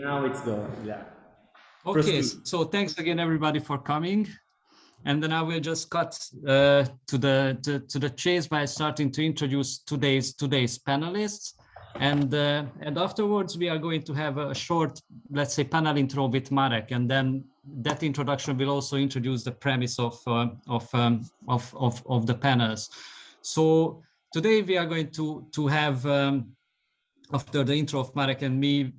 Now it's going. Yeah. Okay, Proceed. so thanks again, everybody, for coming. And then I will just cut to the chase by starting to introduce today's panelists. And afterwards, we are going to have a short, let's say, panel intro with Marek. And then that introduction will also introduce the premise of the panels. So today we are going to have, after the intro of Marek and me,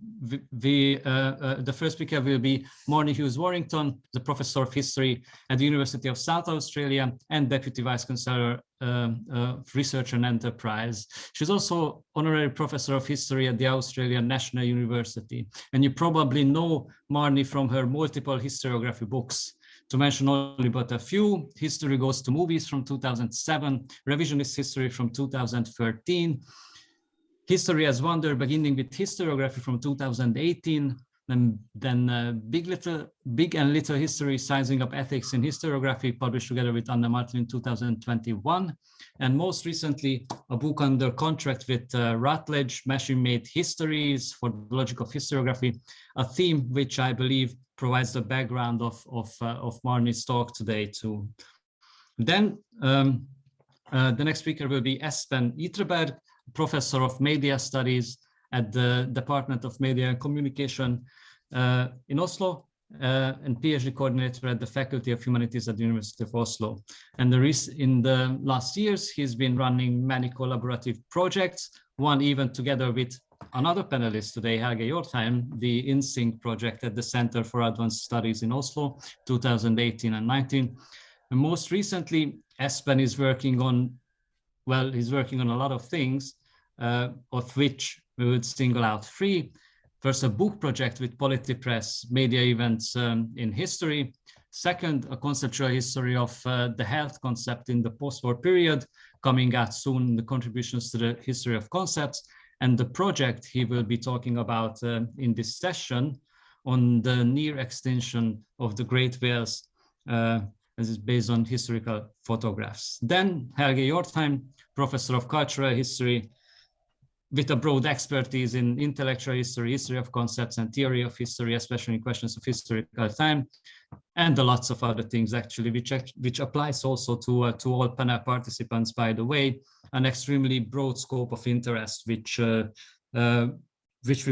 the first speaker will be Marnie Hughes-Warrington, the professor of history at the University of South Australia and deputy vice chancellor of research and enterprise. She's also honorary professor of history at the Australian National University. And you probably know Marnie from her multiple historiography books. To mention only but a few: History Goes to Movies from 2007, Revisionist History from 2013, History as Wonder, beginning with historiography from 2018, and then Big and Little History, Sizing Up Ethics in Historiography, published together with Anna Martin in 2021. And most recently, a book under contract with Routledge, Machine-Made Histories for the Logic of Historiography, a theme which I believe provides the background of Marnie's talk today too. Then the next speaker will be Espen Ytreberg, professor of media studies at the Department of Media and Communication in Oslo, and PhD coordinator at the Faculty of Humanities at the University of Oslo. And in the last years, he's been running many collaborative projects, one even together with another panelist today, Helge Jordheim, the InSync project at the Center for Advanced Studies in Oslo, 2018 and 19. And most recently, Espen is working on, well, he's working on a lot of things, of which we would single out three. First, a book project with PolitiPress, media events in history. Second, a conceptual history of the health concept in the post-war period, coming out soon, the contributions to the history of concepts. And the project he will be talking about in this session on the near extinction of the great whales, as is based on historical photographs. Then Helge Jordheim, professor of cultural history, with a broad expertise in intellectual history, history of concepts, and theory of history, especially in questions of historical time, and lots of other things actually, which applies also to all panel participants, by the way, an extremely broad scope of interest, which we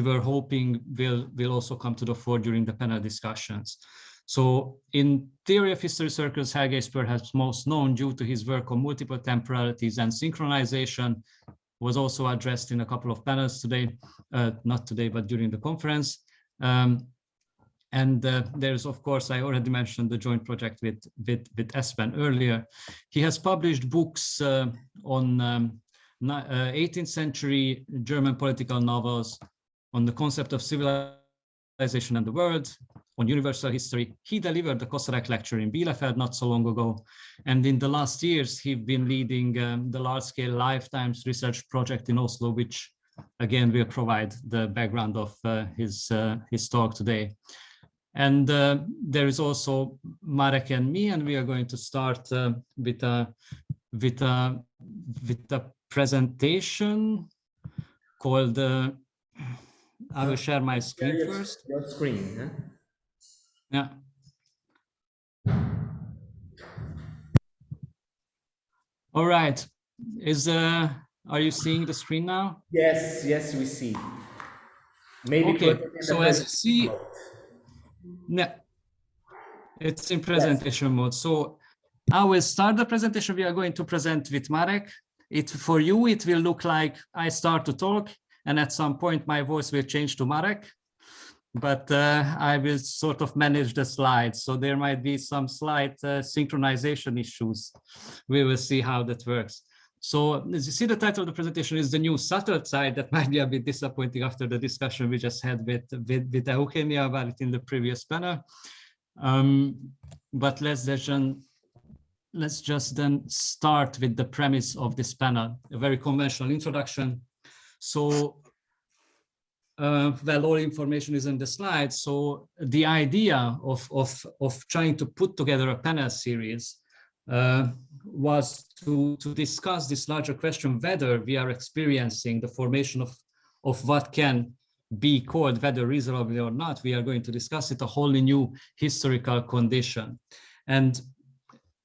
were hoping will also come to the fore during the panel discussions. So in theory of history circles, Helge is perhaps most known due to his work on multiple temporalities and synchronization, was also addressed in a couple of panels today, not today, but during the conference. And there's, of course, I already mentioned the joint project with Espen earlier. He has published books on 18th century German political novels, on the concept of civilization and the world, on universal history. He delivered the Kosarak lecture in Bielefeld not so long ago. And in the last years, he's been leading the large-scale Lifetimes research project in Oslo, which again will provide the background of his talk today. And there is also Marek and me, and we are going to start with a presentation called, I will share my screen first. Your screen, huh? Yeah. All right. Are you seeing the screen now? Yes, yes, we see. Maybe okay. So as you see, yeah, it's in presentation mode. So I will start the presentation. We are going to present with Marek. For you, it will look like I start to talk, and at some point my voice will change to Marek. But I will sort of manage the slides. So there might be some slight synchronization issues. We will see how that works. So as you see, the title of the presentation is The New Sattelzeit. That might be a bit disappointing after the discussion we just had with Eugenia about it in the previous panel. But let's just then start with the premise of this panel, a very conventional introduction. So well, all information is in the slide. So the idea of trying to put together a panel series was to discuss this larger question, whether we are experiencing the formation of what can be called, whether reasonably or not, we are going to discuss it, a wholly new historical condition. And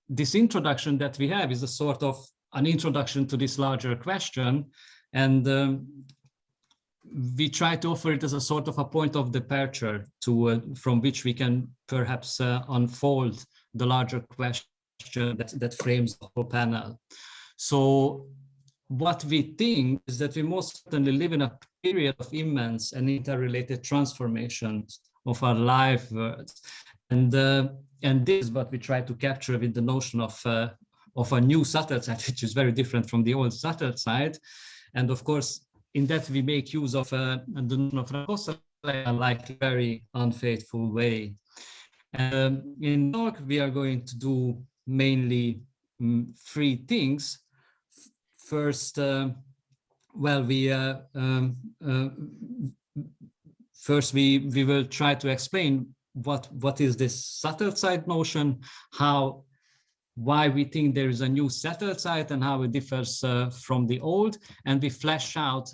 this introduction that we have is a sort of an introduction to this larger question. And we try to offer it as a sort of a point of departure to from which we can perhaps unfold the larger question that frames the whole panel. So what we think is that we most certainly live in a period of immense and interrelated transformations of our life worlds. And this is what we try to capture with the notion of a new Sattelzeit, which is very different from the old Sattelzeit. And of course, in that we make use of the notion of a like very unfaithful way. In talk, we are going to do mainly three things. First, first we will try to explain what is this Sattelzeit notion, why we think there is a new Sattelzeit and how it differs from the old, and we flesh out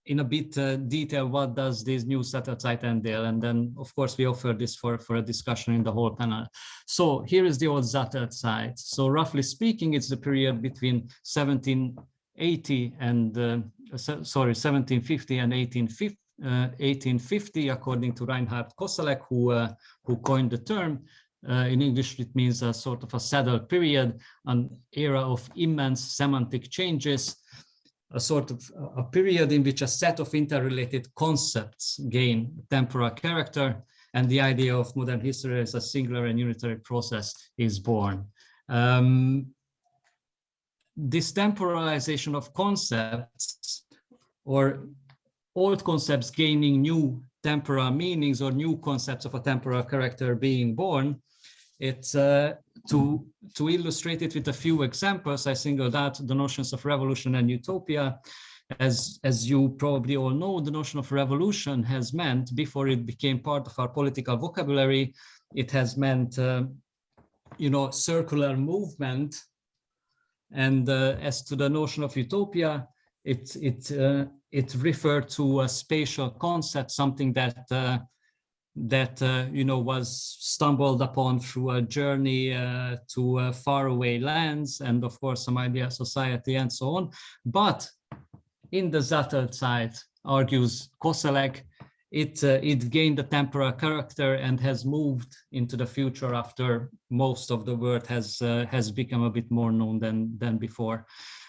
in a bit detail what does this new Sattelzeit entail, and then of course we offer this for a discussion in the whole panel. So here is the old Sattelzeit. So roughly speaking, it's the period between 1780 and 1750 and 1850, according to Reinhard Koselleck, who coined the term. In English, it means a sort of a saddle period, an era of immense semantic changes, a sort of a period in which a set of interrelated concepts gain temporal character, and the idea of modern history as a singular and unitary process is born. This temporalization of concepts, or old concepts gaining new temporal meanings, or new concepts of a temporal character being born, it's to illustrate it with a few examples. I singled out the notions of revolution and utopia. As you probably all know, the notion of revolution has meant, before it became part of our political vocabulary, it has meant circular movement. And as to the notion of utopia, it referred to a spatial concept, something that was stumbled upon through a journey to faraway lands, and of course some idea of society and so on. But in the Sattelzeit, argues Koselleck, it gained a temporal character and has moved into the future after most of the world has become a bit more known than before.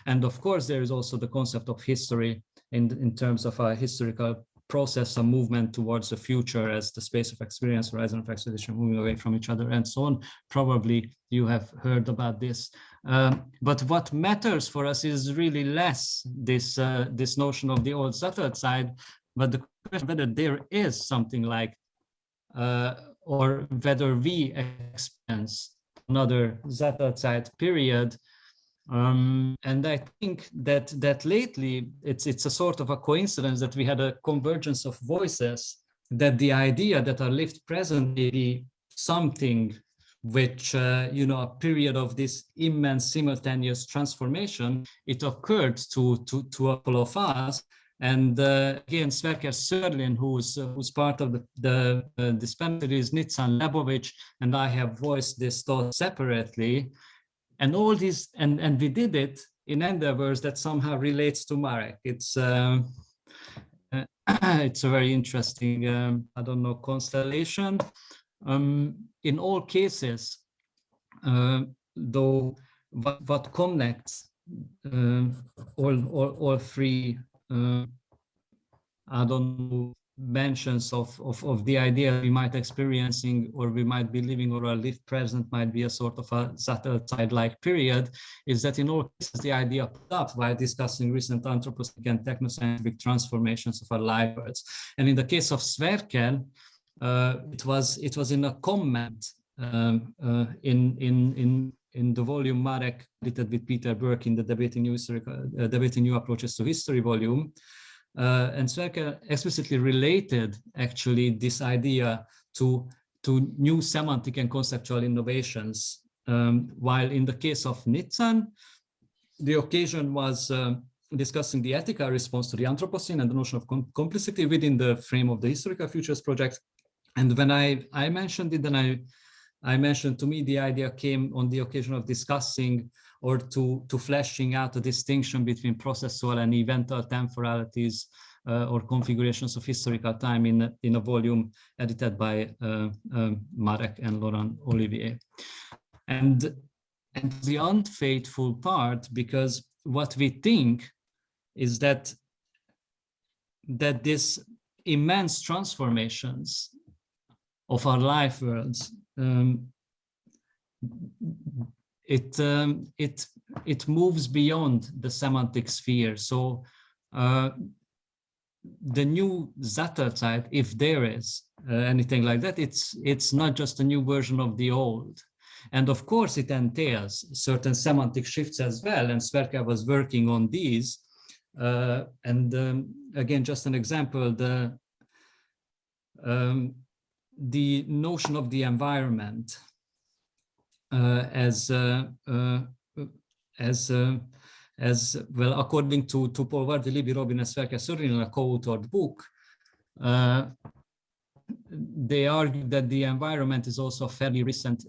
And of course, there is also the concept of history in terms of a historical process, a movement towards the future as the space of experience, horizon of expedition, moving away from each other and so on. Probably you have heard about this. But what matters for us is really less this notion of the old Sattelzeit, but the question whether there is something like, or whether we experience another Sattelzeit period. And I think that lately it's a sort of a coincidence that we had a convergence of voices, that the idea that our lived present may be something which, a period of this immense simultaneous transformation, it occurred to a couple of us. And again, Sverker Sörlin, who's part of this panel, is Nitzan Lebovich, and I have voiced this thought separately. And all this, and we did it in endeavors that somehow relates to Marek. It's a very interesting, constellation. In all cases, though, what connects all three, mentions of the idea we might experiencing, or we might be living, or our lived present might be a sort of a Sattelzeit-like period, is that in all cases the idea put up while discussing recent anthropocentric and technoscientific transformations of our life worlds. And in the case of Sverker, it was in a comment in the volume Marek edited with Peter Burke in the Debating New Approaches to History volume. And Sverker explicitly related actually this idea to new semantic and conceptual innovations, while in the case of Nitzan, the occasion was discussing the ethical response to the Anthropocene and the notion of complicity within the frame of the Historical Futures project. And when I mentioned it, then I mentioned, to me, the idea came on the occasion of discussing or to fleshing out a distinction between processual and eventual temporalities or configurations of historical time in a volume edited by Marek and Laurent Olivier. And the unfaithful part, because what we think is that this immense transformations of our life worlds, it moves beyond the semantic sphere. So the new Sattelzeit, if there is anything like that, it's not just a new version of the old. And of course, it entails certain semantic shifts as well. And Sverker was working on these. Again, just an example, the notion of the environment as well, according to Paul Vardy, Libby, Robin, and Sverker Sörin in a co-authored book, they argue that the environment is also a fairly recent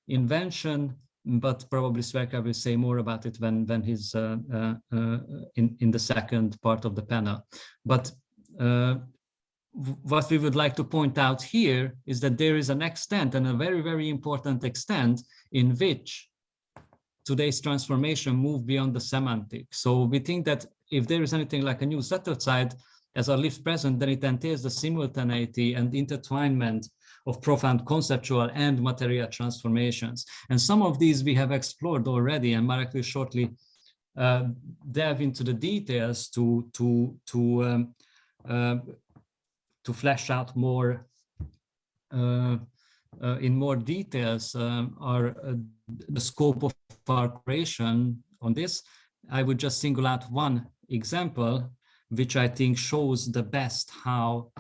invention, but probably Sverker will say more about it when he's in the second part of the panel. But what we would like to point out here is that there is an extent, and a very, very important extent, in which today's transformation moved beyond the semantic. So we think that if there is anything like a new Sattelzeit as our lived present, then it entails the simultaneity and intertwinement of profound conceptual and material transformations. And some of these we have explored already, and Marek will shortly delve into the details to flesh out more in more details the scope of our cooperation on this. I would just single out one example, which I think shows the best how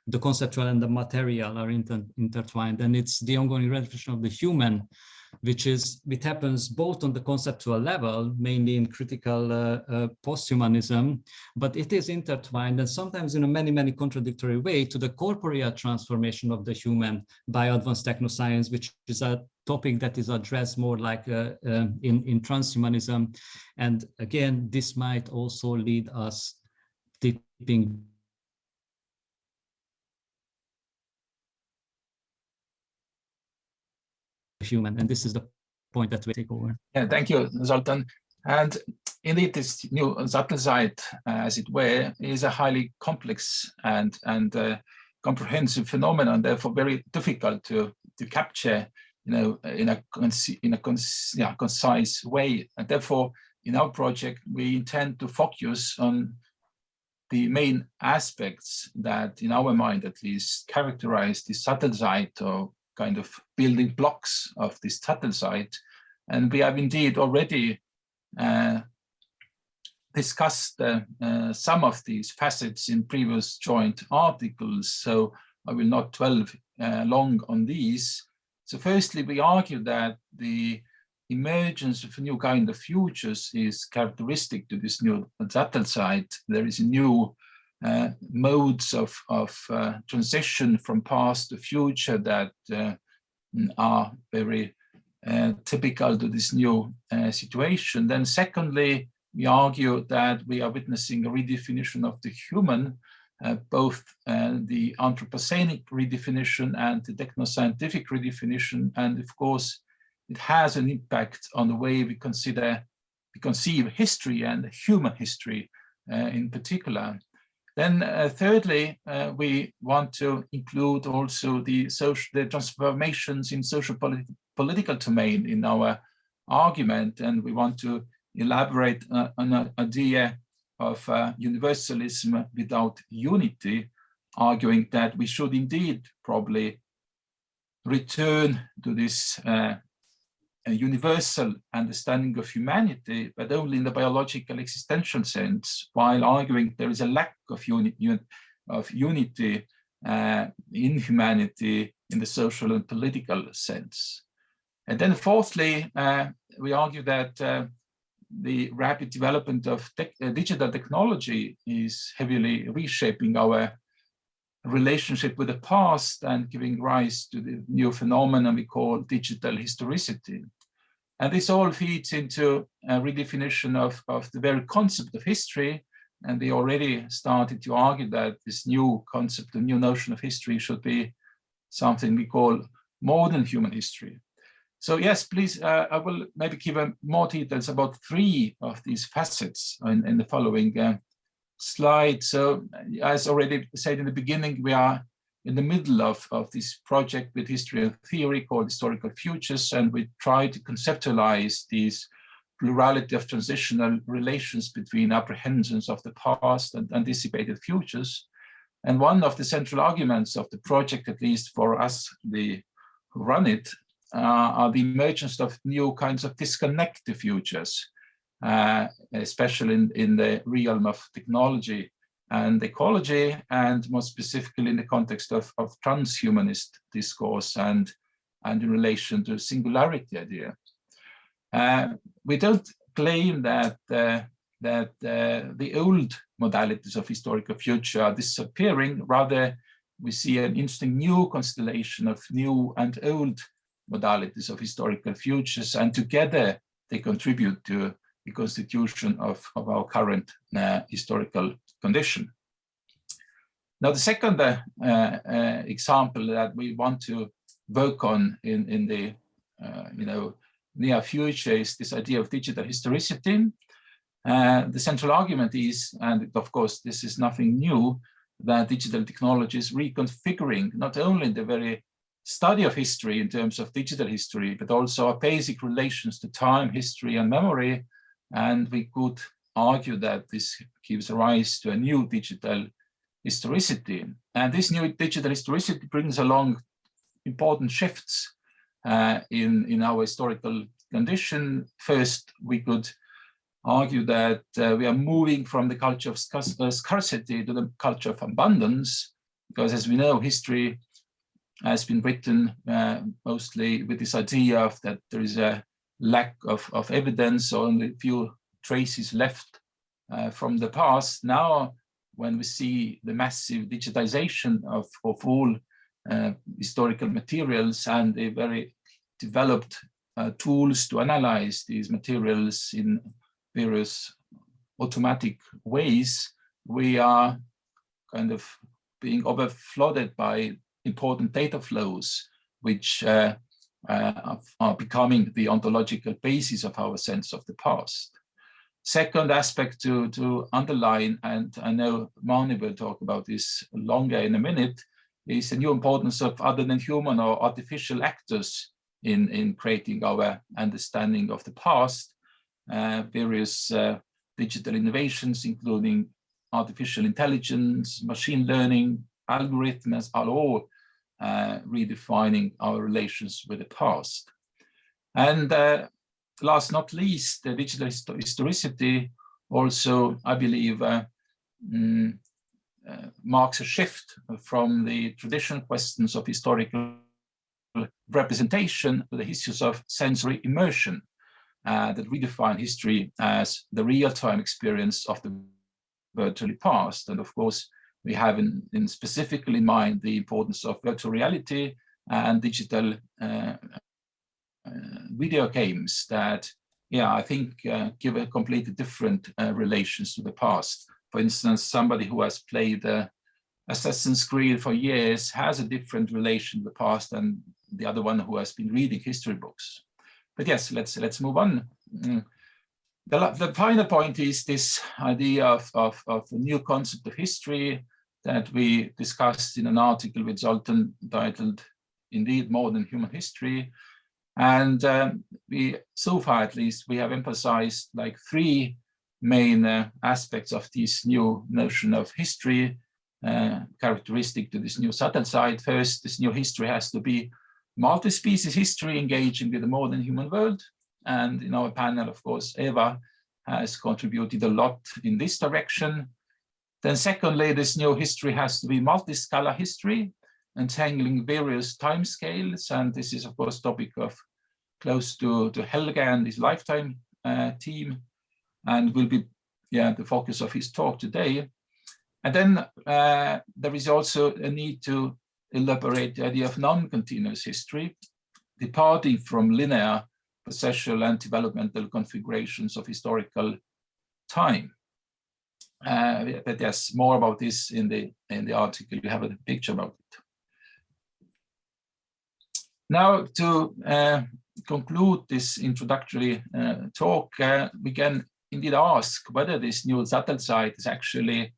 the conceptual and the material are intertwined, and it's the ongoing redefinition of the human, which happens both on the conceptual level, mainly in critical posthumanism, but it is intertwined, and sometimes in a many contradictory way, to the corporeal transformation of the human by advanced technoscience, which is a topic that is addressed more like in transhumanism. And again, this might also lead us tipping human, and this is the point that we take over. Yeah, thank you, Zoltán. And indeed, this new Sattelzeit, as it were, is a highly complex and comprehensive phenomenon, therefore very difficult to capture, in a concise way. And therefore, in our project, we intend to focus on the main aspects that, in our mind at least, characterize the Sattelzeit, or kind of building blocks of this Sattelzeit. And we have indeed already discussed some of these facets in previous joint articles, so I will not dwell long on these. So firstly, we argue that the emergence of a new kind of futures is characteristic to this new Sattelzeit. There is a new modes of transition from past to future that are very typical to this new situation. Then secondly, we argue that we are witnessing a redefinition of the human, both the Anthropocenic redefinition and the technoscientific redefinition, and of course it has an impact on the way we conceive history and human history in particular. Then thirdly, we want to include also the transformations in social political domain in our argument, and we want to elaborate on an idea of universalism without unity, arguing that we should indeed probably return to this a universal understanding of humanity, but only in the biological existential sense, while arguing there is a lack of unity in humanity in the social and political sense. And then fourthly, we argue that the rapid development of digital technology is heavily reshaping our relationship with the past and giving rise to the new phenomenon we call digital historicity. And this all feeds into a redefinition of the very concept of history. And we already started to argue that this new concept, the new notion of history, should be something we call modern human history. So yes, please, I will maybe give more details about 3 of these facets in the following slide. So as already said in the beginning, we are in the middle of this project with history and theory called Historical Futures, and we try to conceptualize these plurality of transitional relations between apprehensions of the past and anticipated futures. And one of the central arguments of the project, at least for us who run it, are the emergence of new kinds of disconnected futures, especially in the realm of technology and ecology, and more specifically in the context of transhumanist discourse and in relation to singularity idea. We don't claim that the old modalities of historical future are disappearing. Rather, we see an interesting new constellation of new and old modalities of historical futures, and together they contribute to the constitution of our current historical condition. Now, the second example that we want to work on in the near future is this idea of digital historicity. The central argument is, and of course this is nothing new, that digital technology is reconfiguring not only the very study of history in terms of digital history, but also our basic relations to time, history, and memory. And we could argue that this gives rise to a new digital historicity. And this new digital historicity brings along important shifts in our historical condition. First, we could argue that we are moving from the culture of scarcity to the culture of abundance, because as we know, history has been written mostly with this idea of that there is a lack of evidence, or only a few traces left from the past. Now, when we see the massive digitization of all historical materials and the very developed tools to analyze these materials in various automatic ways, we are kind of being overflooded by important data flows, which are becoming the ontological basis of our sense of the past. Second aspect to underline, and I know Marnie will talk about this longer in a minute, is the new importance of other than human or artificial actors in creating our understanding of the past. Various digital innovations, including artificial intelligence, machine learning, algorithms, are all redefining our relations with the past. And last not least, the digital historicity also, I believe, marks a shift from the traditional questions of historical representation to the issues of sensory immersion that redefine history as the real-time experience of the virtually past. And of course, we have in specifically in mind the importance of virtual reality and digital video games that, I think give a completely different relations to the past. For instance, somebody who has played Assassin's Creed for years has a different relation to the past than the other one who has been reading history books. But yes, let's move on. The final point is this idea of a new concept of history that we discussed in an article with Zoltán titled, indeed, Modern Human History. And we, so far at least, we have emphasized like 3 main aspects of this new notion of history, characteristic to this new Sattelzeit. First, this new history has to be multi-species history engaging with the modern human world. And in our panel, of course, Eva has contributed a lot in this direction. Then secondly, this new history has to be multi-scala history, entangling various timescales. And this is, of course, topic of close to Helge and his lifetime team. and will be the focus of his talk today. And then there is also a need to elaborate the idea of non-continuous history, departing from linear processual and developmental configurations of historical time. But there's more about this in the article. You have a picture about it. Now, to conclude this introductory talk, we can indeed ask whether this new Sattelzeit is actually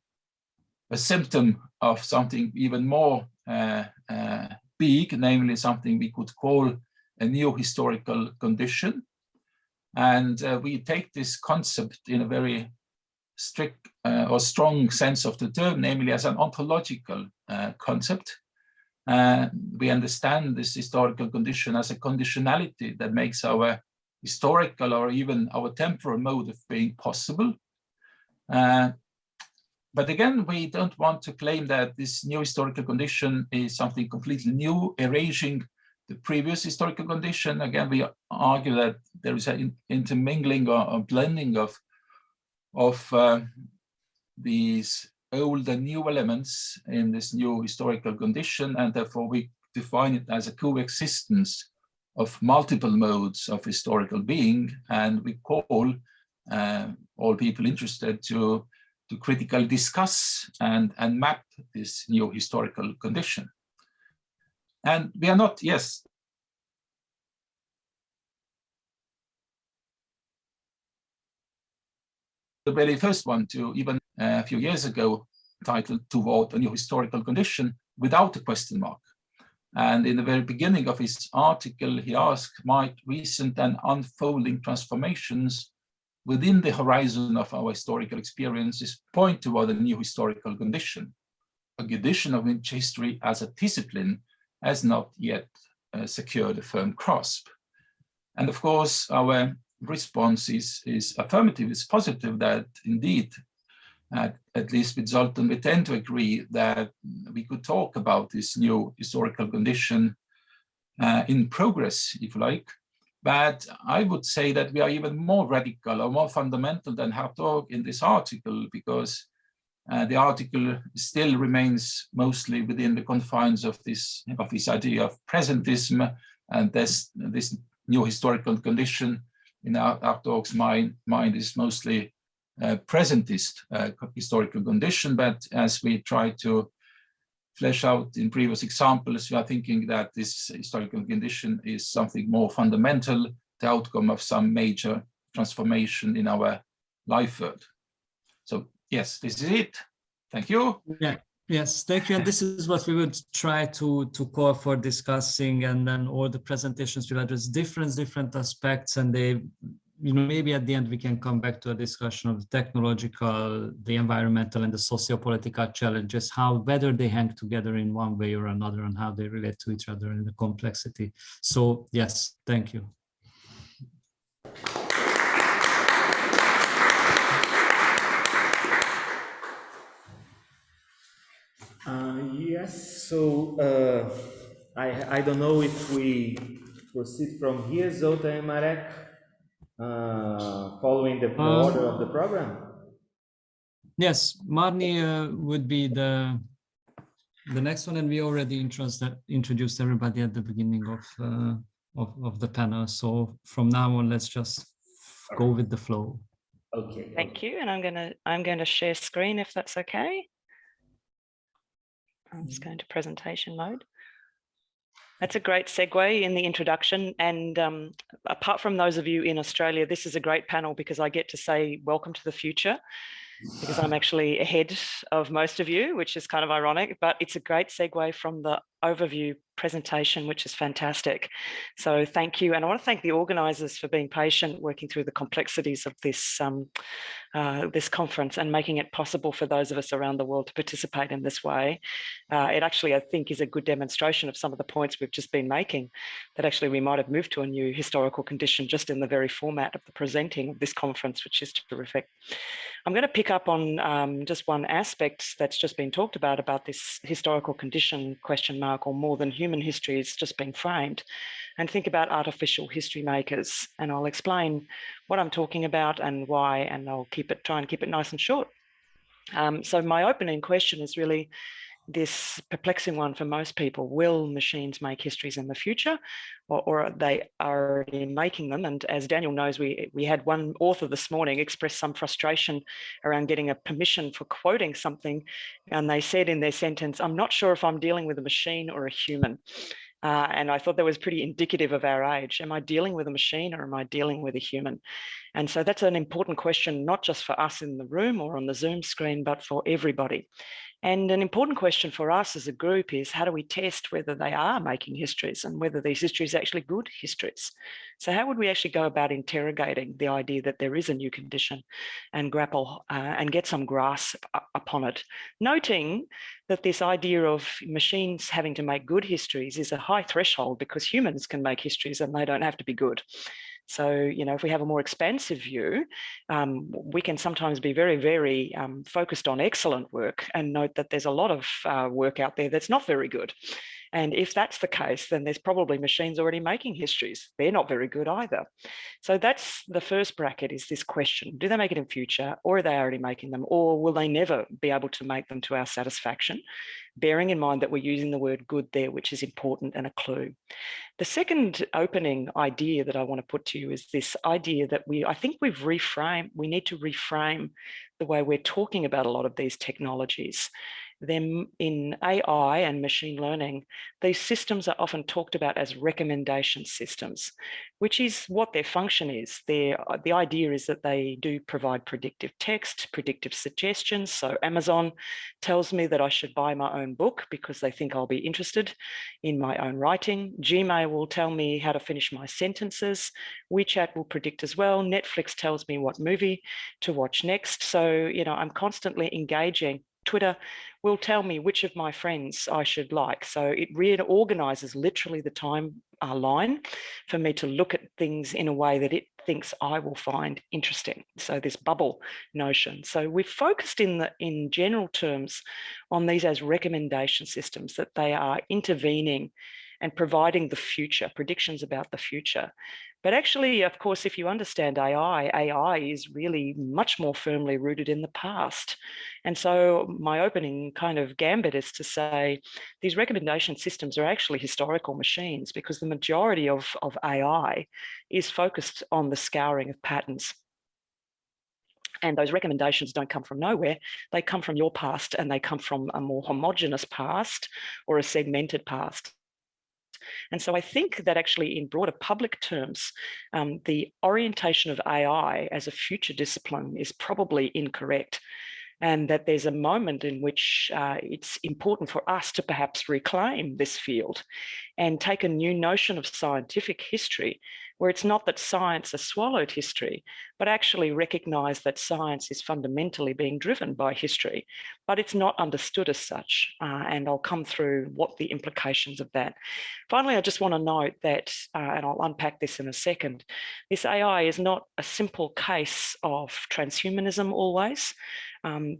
a symptom of something even more big, namely something we could call a new historical condition. And we take this concept in a very strict or strong sense of the term, namely as an ontological concept. We understand this historical condition as a conditionality that makes our historical or even our temporal mode of being possible. But again, we don't want to claim that this new historical condition is something completely new, erasing the previous historical condition. Again, we argue that there is an intermingling or a blending of these old and new elements in this new historical condition, and therefore we define it as a coexistence of multiple modes of historical being, and we call all people interested to critically discuss and map this new historical condition. And we are not, yes, the very first one to, even a few years ago, titled "Toward a New Historical Condition" without a question mark. And in the very beginning of his article, he asked, might recent and unfolding transformations within the horizon of our historical experiences point toward a new historical condition, a condition of which history as a discipline has not yet secured a firm grasp. And of course, our response is affirmative, it's positive, that indeed, at least with Zoltán, we tend to agree that we could talk about this new historical condition in progress, if you like. But I would say that we are even more radical or more fundamental than Hartog in this article, because the article still remains mostly within the confines of this idea of presentism, and this new historical condition in Hartog's mind is mostly presentist historical condition. But as we try to flesh out in previous examples, we are thinking that this historical condition is something more fundamental, the outcome of some major transformation in our life world. So yes, this is it. Thank you. Yeah. Yes, thank you. And this is what we would try to call for discussing, and then all the presentations will address different aspects, and they, you know, maybe at the end we can come back to a discussion of the technological, the environmental, and the socio-political challenges, whether they hang together in one way or another, and how they relate to each other in the complexity. So yes, thank you. Yes, so I don't know if we proceed from here, Zoltán and Marek, following the order of the program. Yes, Marnie would be the next one, and we already introduced everybody at the beginning of the panel. So from now on, let's just go with the flow. Okay. Thank you, and I'm going to share screen if that's okay. I'm just going to presentation mode. That's a great segue in the introduction. And apart from those of you in Australia, this is a great panel because I get to say welcome to the future, because I'm actually ahead of most of you, which is kind of ironic, but it's a great segue from the overview presentation, which is fantastic. So thank you. And I want to thank the organisers for being patient, working through the complexities of this, this conference and making it possible for those of us around the world to participate in this way. It actually, I think, is a good demonstration of some of the points we've just been making, that actually we might have moved to a new historical condition just in the very format of the presenting of this conference, which is terrific. I'm going to pick up on just one aspect that's just been talked about this historical condition question mark, or more than human human history is just being framed, and think about artificial history makers. And I'll explain what I'm talking about and why, and I'll try and keep it nice and short. So my opening question is really this perplexing one for most people. Will machines make histories in the future, or are they already making them? And as Daniel knows, we had one author this morning express some frustration around getting a permission for quoting something. And they said in their sentence, "I'm not sure if I'm dealing with a machine or a human." And I thought that was pretty indicative of our age. Am I dealing with a machine or am I dealing with a human? And so that's an important question, not just for us in the room or on the Zoom screen, but for everybody. And an important question for us as a group is, how do we test whether they are making histories and whether these histories are actually good histories? So how would we actually go about interrogating the idea that there is a new condition and grapple and get some grasp upon it? Noting that this idea of machines having to make good histories is a high threshold, because humans can make histories and they don't have to be good. So, if we have a more expansive view, we can sometimes be very, very focused on excellent work and note that there's a lot of work out there that's not very good. And if that's the case, then there's probably machines already making histories. They're not very good either. So that's the first bracket, is this question. Do they make it in future, or are they already making them, or will they never be able to make them to our satisfaction? Bearing in mind that we're using the word good there, which is important and a clue. The second opening idea that I want to put to you is this idea that I think we need to reframe the way we're talking about a lot of these technologies. Then in AI and machine learning, these systems are often talked about as recommendation systems, which is what their function is. The idea is that they do provide predictive text, predictive suggestions. So Amazon tells me that I should buy my own book because they think I'll be interested in my own writing. Gmail will tell me how to finish my sentences. WeChat will predict as well. Netflix tells me what movie to watch next. So, I'm constantly engaging. Twitter will tell me which of my friends I should like. So it reorganizes literally the timeline for me to look at things in a way that it thinks I will find interesting. So this bubble notion. So we've focused in general terms on these as recommendation systems, that they are intervening and providing the future, predictions about the future. But actually, of course, if you understand AI is really much more firmly rooted in the past. And so my opening kind of gambit is to say these recommendation systems are actually historical machines, because the majority of AI is focused on the scouring of patterns. And those recommendations don't come from nowhere. They come from your past, and they come from a more homogeneous past or a segmented past. And so I think that actually, in broader public terms, the orientation of AI as a future discipline is probably incorrect, and that there's a moment in which it's important for us to perhaps reclaim this field and take a new notion of scientific history, where it's not that science has swallowed history, but actually recognize that science is fundamentally being driven by history, but it's not understood as such. And I'll come through what the implications of that. Finally, I just want to note that, and I'll unpack this in a second, this AI is not a simple case of transhumanism always.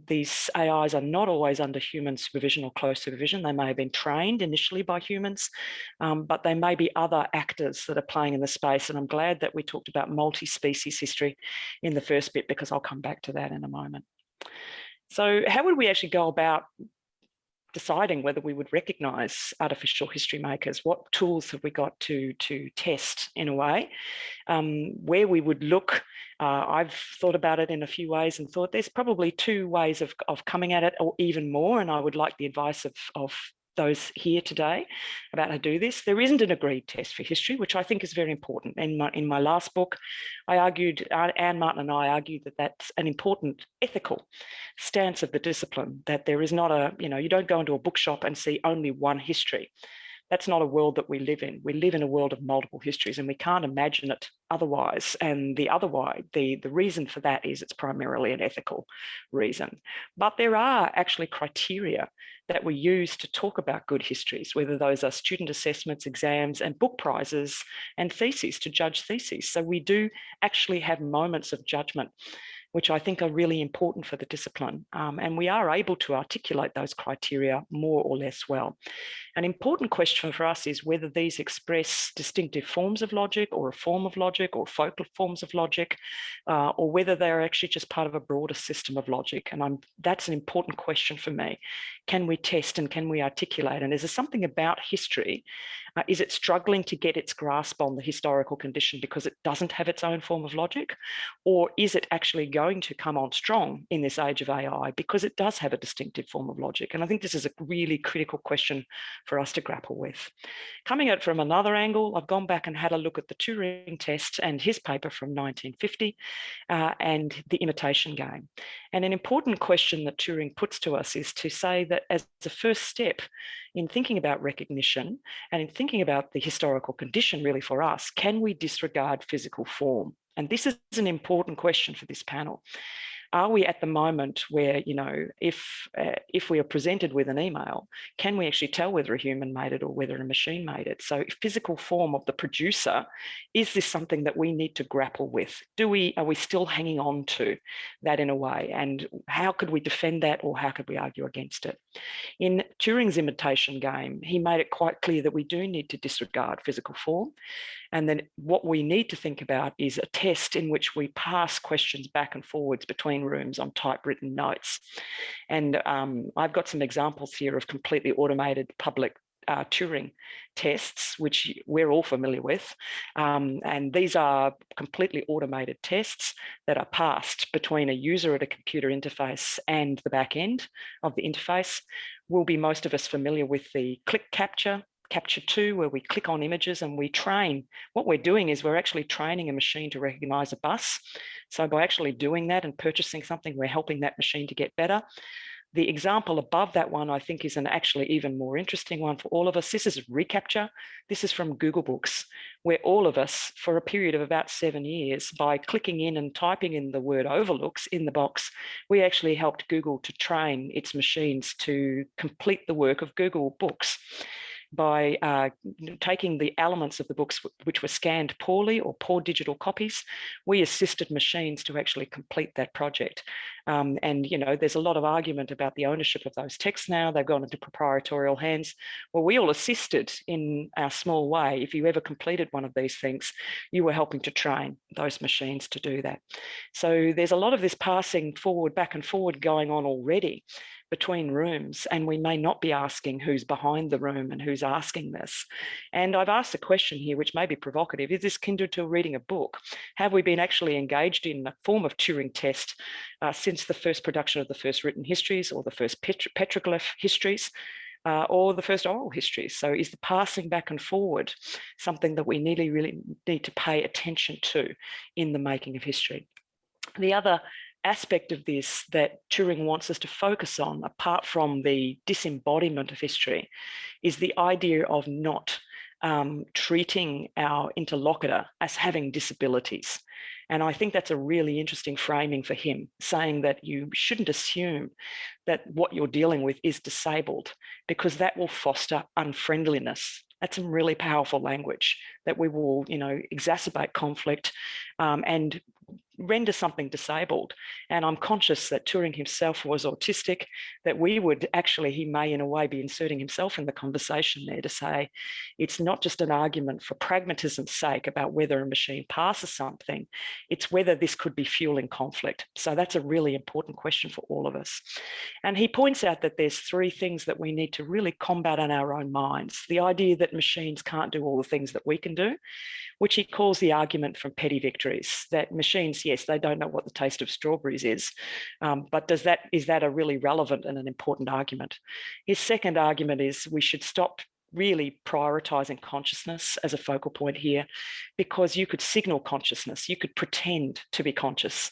These AIs are not always under human supervision or close supervision. They may have been trained initially by humans, but they may be other actors that are playing in the space. And I'm glad that we talked about multi-species history in the first bit, because I'll come back to that in a moment. So how would we actually go about deciding whether we would recognise artificial history makers? What tools have we got to test, in a way? Where we would look, I've thought about it in a few ways and thought there's probably two ways of coming at it, or even more, and I would like the advice of those here today about how to do this. There isn't an agreed test for history, which I think is very important. In my last book, I argued, Anne Martin and I argued, that that's an important ethical stance of the discipline, that there is not a, you don't go into a bookshop and see only one history. That's not a world that we live in. We live in a world of multiple histories, and we can't imagine it otherwise. And the reason for that is it's primarily an ethical reason. But there are actually criteria that we use to talk about good histories, whether those are student assessments, exams, and book prizes, and theses, to judge theses. So we do actually have moments of judgment. which I think are really important for the discipline. And we are able to articulate those criteria more or less well. An important question for us is whether these express distinctive forms of logic or a form of logic or focal forms of logic, or whether they're actually just part of a broader system of logic. And that's an important question for me. Can we test and can we articulate? And is there something about history? Is it struggling to get its grasp on the historical condition because it doesn't have its own form of logic? Or is it actually going to come on strong in this age of AI because it does have a distinctive form of logic? And I think this is a really critical question for us to grapple with. Coming at it from another angle, I've gone back and had a look at the Turing test and his paper from 1950 and the imitation game. And an important question that Turing puts to us is to say that as a first step in thinking about recognition and in thinking about the historical condition really for us, can we disregard physical form? And this is an important question for this panel. Are we at the moment where, you know, if we are presented with an email, can we actually tell whether a human made it or whether a machine made it? So physical form of the producer, is this something that we need to grapple with? Are we still hanging on to that in a way? And how could we defend that, or how could we argue against it? In Turing's imitation game, he made it quite clear that we do need to disregard physical form. And then what we need to think about is a test in which we pass questions back and forwards between rooms on typewritten notes. And I've got some examples here of completely automated public Turing tests, which we're all familiar with. And these are completely automated tests that are passed between a user at a computer interface and the back end of the interface. We'll be most of us familiar with the click capture 2, where we click on images and we train. What we're doing is we're actually training a machine to recognize a bus. So by actually doing that and purchasing something, we're helping that machine to get better. The example above that one, I think, is an actually even more interesting one for all of us. This is reCAPTCHA. This is from Google Books, where all of us, for a period of about 7 years, by clicking in and typing in the word overlooks in the box, we actually helped Google to train its machines to complete the work of Google Books. By taking the elements of the books which were scanned poorly or poor digital copies, we assisted machines to actually complete that project. And, you know, there's a lot of argument about the ownership of those texts now. They've gone into proprietorial hands. Well, we all assisted in our small way. If you ever completed one of these things, you were helping to train those machines to do that. So there's a lot of this passing forward, back and forward going on already between rooms, and we may not be asking who's behind the room and who's asking this. And I've asked a question here which may be provocative. Is this kindred to reading a book? Have we been actually engaged in a form of Turing test since the first production of the first written histories, or the first petroglyph histories, or the first oral histories? So is the passing back and forward something that we really need to pay attention to in the making of history? The other aspect of this that Turing wants us to focus on, apart from the disembodiment of history, is the idea of not treating our interlocutor as having disabilities. And I think that's a really interesting framing for him, saying that you shouldn't assume that what you're dealing with is disabled, because that will foster unfriendliness. That's some really powerful language, that we will, you know, exacerbate conflict and render something disabled. And I'm conscious that Turing himself was autistic, that we would actually, he may in a way be inserting himself in the conversation there to say, it's not just an argument for pragmatism's sake about whether a machine passes something, it's whether this could be fueling conflict. So that's a really important question for all of us. And he points out that there's 3 things that we need to really combat in our own minds. The idea that machines can't do all the things that we can do, which he calls the argument from petty victories, that machines, yes, they don't know what the taste of strawberries is, but is that a really relevant and an important argument? His second argument is we should stop really prioritizing consciousness as a focal point here, because you could signal consciousness, you could pretend to be conscious.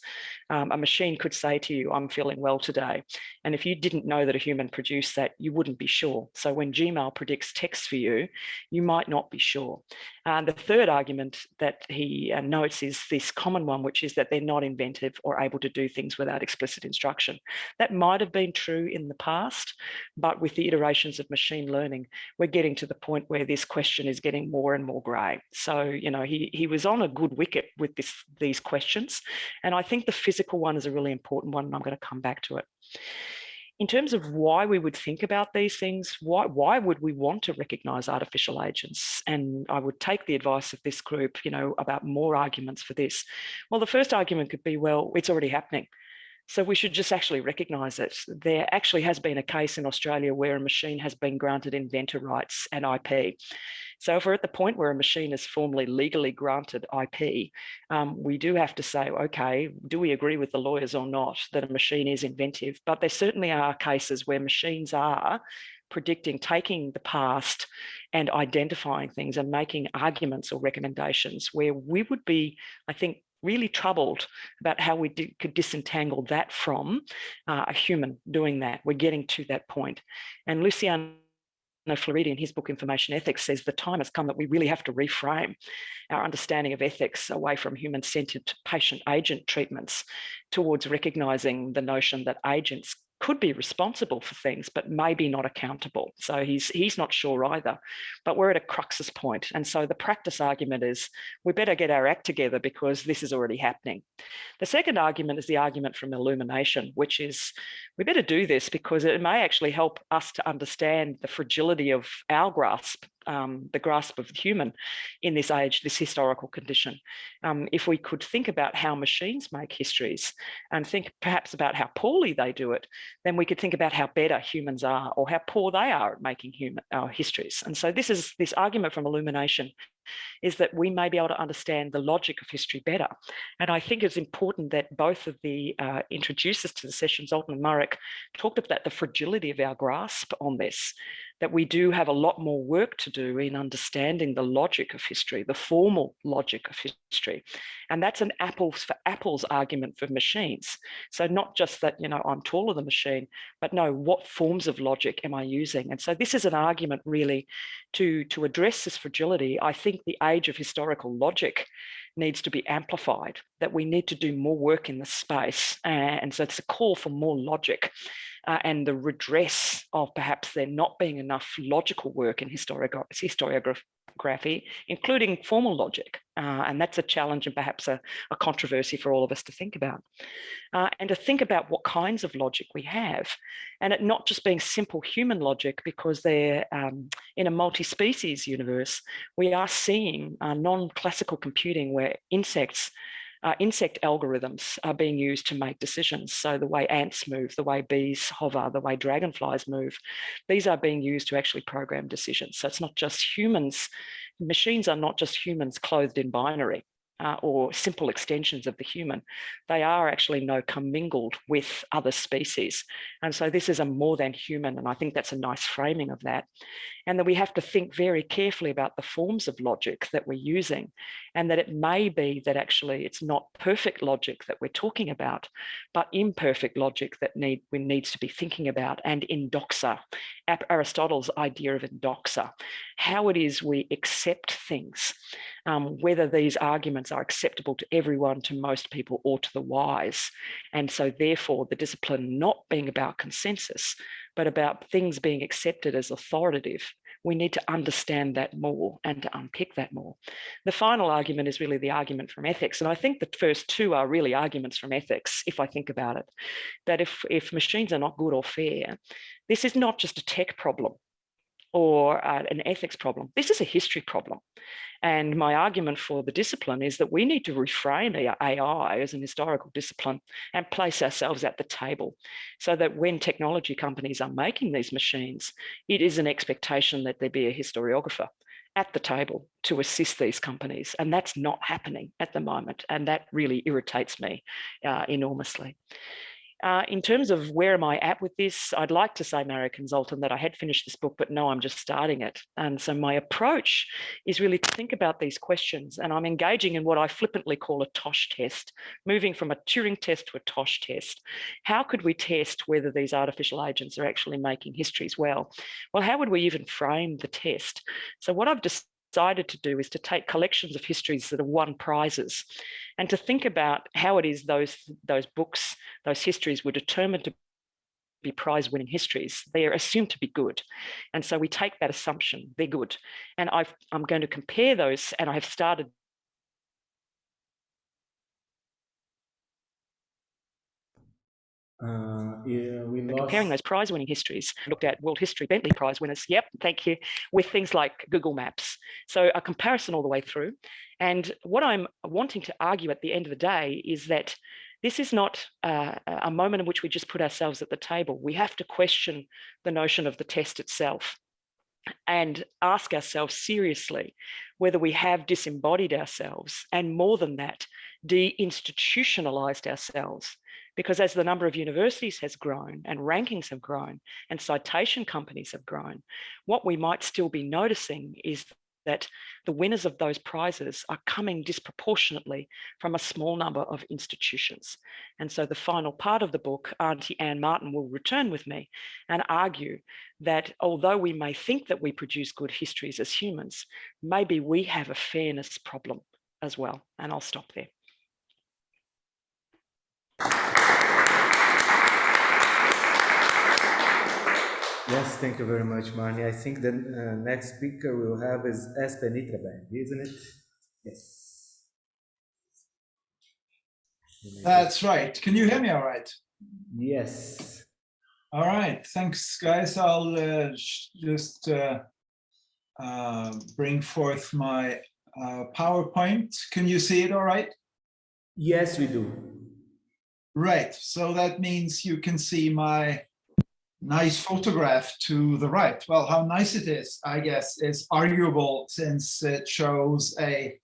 A machine could say to you, I'm feeling well today. And if you didn't know that a human produced that, you wouldn't be sure. So when Gmail predicts text for you, you might not be sure. The third argument that he notes is this common one, which is that they're not inventive or able to do things without explicit instruction. That might have been true in the past, but with the iterations of machine learning, we're getting to the point where this question is getting more and more grey. So, you know, he was on a good wicket with these questions. And I think the physical physical one is a really important one, and I'm going to come back to it. In terms of why we would think about these things, why would we want to recognize artificial agents? And I would take the advice of this group, about more arguments for this. Well, the first argument could be, well, it's already happening, so we should just actually recognize it. There actually has been a case in Australia where a machine has been granted inventor rights and IP. So if we're at the point where a machine is formally legally granted IP, we do have to say, okay, do we agree with the lawyers or not that a machine is inventive? But there certainly are cases where machines are predicting, taking the past and identifying things and making arguments or recommendations where we would be, I think, really troubled about how we could disentangle that from a human doing that. We're getting to that point. And Luciano Floridi, in his book Information Ethics, says the time has come that we really have to reframe our understanding of ethics away from human-centered patient-agent treatments towards recognizing the notion that agents could be responsible for things, but maybe not accountable. So he's not sure either, but we're at a cruxus point. And so the practice argument is we better get our act together because this is already happening. The second argument is the argument from illumination, which is we better do this because it may actually help us to understand the fragility of our grasp, the grasp of the human in this age, this historical condition. If we could think about how machines make histories and think perhaps about how poorly they do it, then we could think about how better humans are or how poor they are at making histories. And so this argument from illumination is that we may be able to understand the logic of history better. And I think it's important that both of the introducers to the session, Zoltán and Marek, talked about the fragility of our grasp on this, that we do have a lot more work to do in understanding the logic of history, the formal logic of history. And that's an apples for apples argument for machines. So not just that, I'm taller than the machine, but no, what forms of logic am I using? And so this is an argument really to address this fragility. I think the age of historical logic needs to be amplified, that we need to do more work in this space. And so it's a call for more logic and the redress of perhaps there not being enough logical work in historiography, including formal logic. And that's a challenge and perhaps a controversy for all of us to think about. And to think about what kinds of logic we have, and it not just being simple human logic, because they're in a multi-species universe, we are seeing non-classical computing where insect algorithms are being used to make decisions. So the way ants move, the way bees hover, the way dragonflies move, these are being used to actually program decisions. So it's not just humans. Machines are not just humans clothed in binary or simple extensions of the human. They are actually commingled with other species. And so this is a more than human, and I think that's a nice framing of that. And that we have to think very carefully about the forms of logic that we're using, and that it may be that actually it's not perfect logic that we're talking about, but imperfect logic that needs to be thinking about. And endoxa, Aristotle's idea of endoxa, how it is we accept things, whether these arguments are acceptable to everyone, to most people, or to the wise. And so therefore the discipline not being about consensus, but about things being accepted as authoritative. We need to understand that more and to unpick that more. The final argument is really the argument from ethics. And I think the first two are really arguments from ethics, if I think about it, that if machines are not good or fair, this is not just a tech problem or an ethics problem. This is a history problem. And my argument for the discipline is that we need to reframe AI as an historical discipline and place ourselves at the table so that when technology companies are making these machines, it is an expectation that there be a historiographer at the table to assist these companies. And that's not happening at the moment. And that really irritates me enormously. In terms of where am I at with this, I'd like to say, Marek and Zoltán, that I had finished this book, but no, I'm just starting it. And so my approach is really to think about these questions, and I'm engaging in what I flippantly call a TOSH test, moving from a Turing test to a TOSH test. How could we test whether these artificial agents are actually making histories well? Well, how would we even frame the test? So what I've decided to do is to take collections of histories that have won prizes and to think about how it is those books, those histories were determined to be prize-winning histories. They are assumed to be good. And so we take that assumption, they're good. And I'm going to compare those, and I have started Yeah, we lost. Comparing those prize-winning histories, looked at World History Bentley Prize winners, yep, thank you, with things like Google Maps. So a comparison all the way through. And what I'm wanting to argue at the end of the day is that this is not a moment in which we just put ourselves at the table. We have to question the notion of the test itself and ask ourselves seriously whether we have disembodied ourselves, and more than that, deinstitutionalized ourselves. Because as the number of universities has grown and rankings have grown and citation companies have grown, what we might still be noticing is that the winners of those prizes are coming disproportionately from a small number of institutions. And so the final part of the book, Auntie Anne Martin will return with me and argue that although we may think that we produce good histories as humans, maybe we have a fairness problem as well. And I'll stop there. Yes, thank you very much, Marnie. I think the next speaker we'll have is Espen Ytreberg, isn't it? Yes. That's right. Can you hear me all right? Yes. All right. Thanks, guys. I'll just bring forth my PowerPoint. Can you see it all right? Yes, we do. Right. So that means you can see my nice photograph to the right. Well, how nice it is, I guess, is arguable since it shows a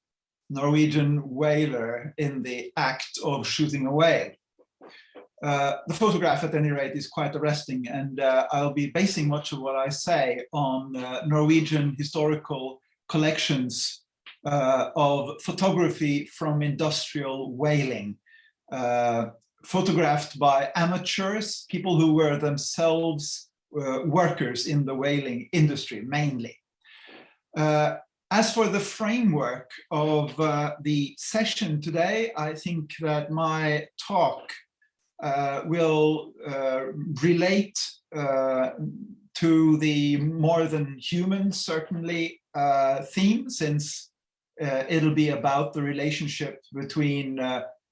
Norwegian whaler in the act of shooting a whale. The photograph, at any rate, is quite arresting, and I'll be basing much of what I say on Norwegian historical collections of photography from industrial whaling. Photographed by amateurs, people who were themselves workers in the whaling industry, mainly. As for the framework of the session today, I think that my talk will relate to the more than human, certainly, theme, since it'll be about the relationship between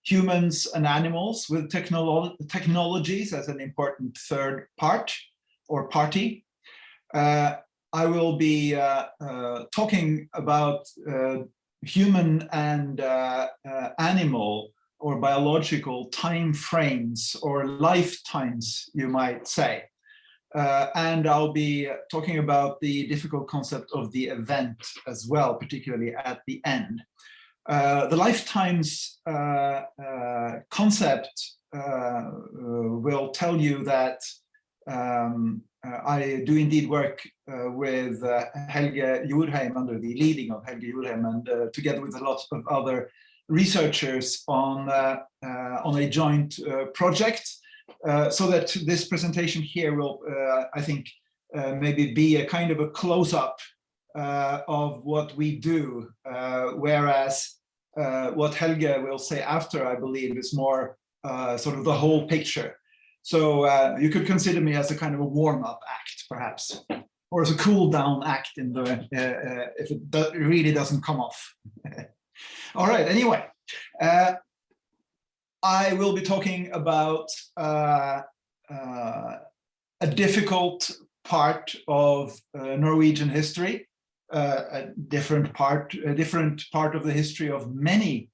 humans and animals, with technologies as an important third part or party. I will be talking about human and animal or biological time frames or lifetimes, you might say. And I'll be talking about the difficult concept of the event as well, particularly at the end. The lifetimes concept will tell you that I do indeed work with Helge Jordheim, under the leading of Helge Jordheim, and together with a lot of other researchers on a joint project, so that this presentation here will, I think, maybe be a kind of a close-up of what we do, whereas what Helge will say after, I believe, is more sort of the whole picture. So you could consider me as a kind of a warm-up act, perhaps, or as a cool-down act in the if it really doesn't come off. All right. Anyway, I will be talking about a difficult part of Norwegian history. A different part of the history of many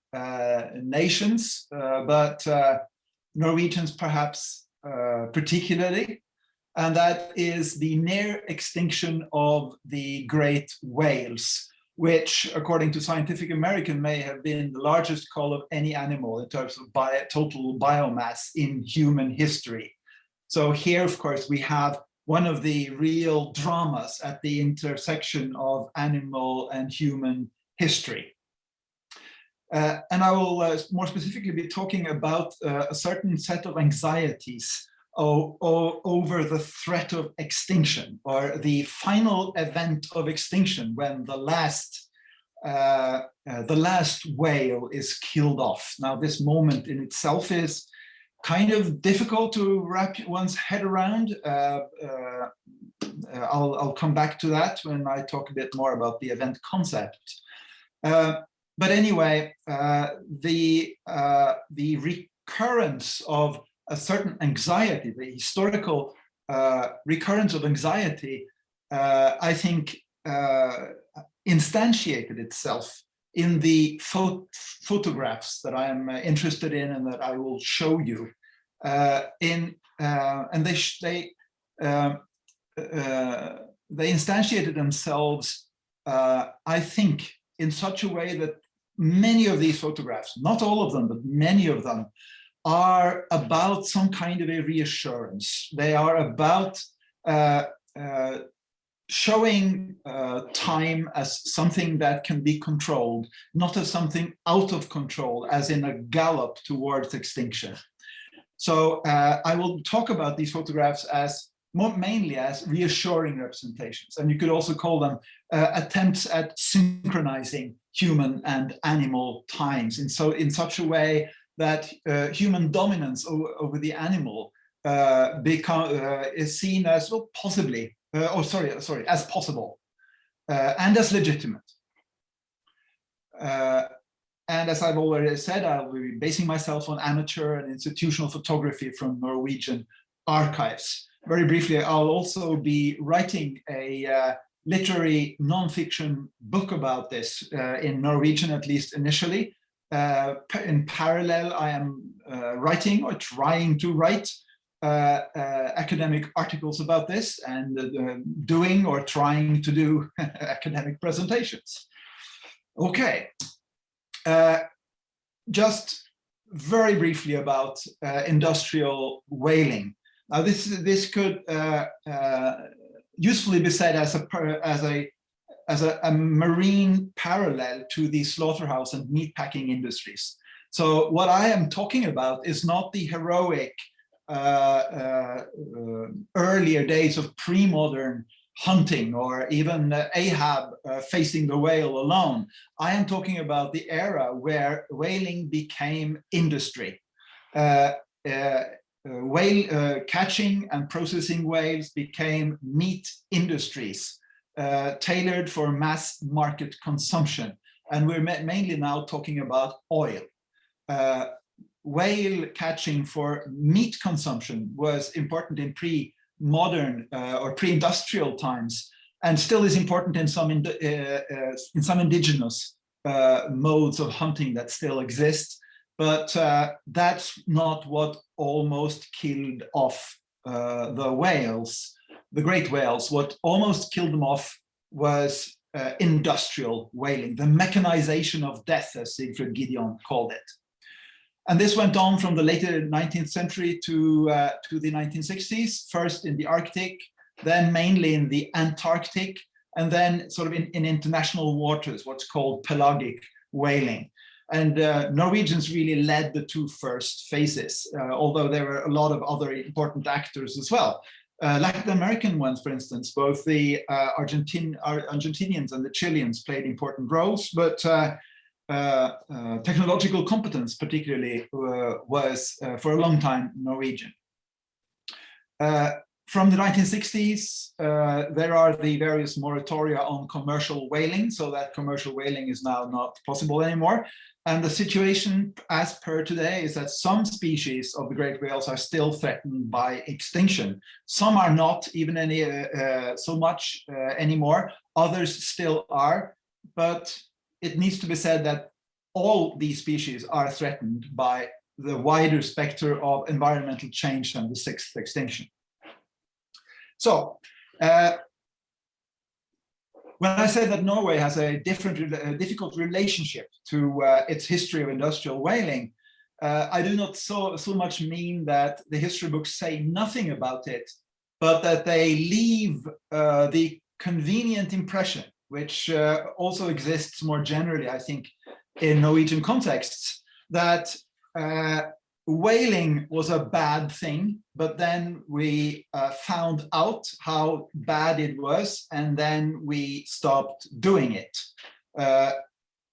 nations, but Norwegians perhaps particularly, and that is the near extinction of the great whales, which, according to Scientific American, may have been the largest cull of any animal in terms of total biomass in human history. So here, of course, we have one of the real dramas at the intersection of animal and human history. And I will more specifically be talking about a certain set of anxieties over the threat of extinction, or the final event of extinction, when the last whale is killed off. Now, this moment in itself is kind of difficult to wrap one's head around. I'll come back to that when I talk a bit more about the event concept. But anyway, the recurrence of a certain anxiety, the historical recurrence of anxiety, I think, instantiated itself in the photographs that I am interested in and that I will show you. And they instantiated themselves, I think, in such a way that many of these photographs, not all of them, but many of them, are about some kind of a reassurance. They are about showing time as something that can be controlled, not as something out of control, as in a gallop towards extinction. So I will talk about these photographs as mainly as reassuring representations, and you could also call them attempts at synchronizing human and animal times in such a way that human dominance over the animal is seen as, well, possibly, as possible and as legitimate. And as I've already said, I'll be basing myself on amateur and institutional photography from Norwegian archives. Very briefly, I'll also be writing a literary non-fiction book about this in Norwegian, at least initially. In parallel, I am writing or trying to write academic articles about this and doing or trying to do academic presentations. Okay. Just very briefly about industrial whaling. Now, this could usefully be said as a marine parallel to the slaughterhouse and meatpacking industries. So what I am talking about is not the heroic earlier days of pre-modern hunting, or even Ahab facing the whale alone. I am talking about the era where whaling became industry. Catching and processing whales became meat industries, tailored for mass market consumption. And we're mainly now talking about oil. Whale catching for meat consumption was important in pre-modern or pre-industrial times, and still is important in some indigenous modes of hunting that still exist. But that's not what almost killed off the whales, the great whales. What almost killed them off was industrial whaling, the mechanization of death, as Siegfried Gideon called it. And this went on from the later 19th century to the 1960s, first in the Arctic, then mainly in the Antarctic, and then sort of in international waters, what's called pelagic whaling. And Norwegians really led the two first phases, although there were a lot of other important actors as well. Latin American ones, for instance, both the Argentinians and the Chileans played important roles, but technological competence particularly was for a long time Norwegian. From the 1960s, there are the various moratoria on commercial whaling, so that commercial whaling is now not possible anymore. And the situation as per today is that some species of the great whales are still threatened by extinction. Some are not even so much anymore, others still are, but it needs to be said that all these species are threatened by the wider spectrum of environmental change and the sixth extinction. So, when I say that Norway has a difficult relationship to its history of industrial whaling, I do not so much mean that the history books say nothing about it, but that they leave the convenient impression, which also exists more generally, I think, in Norwegian contexts, that whaling was a bad thing, but then we found out how bad it was, and then we stopped doing it,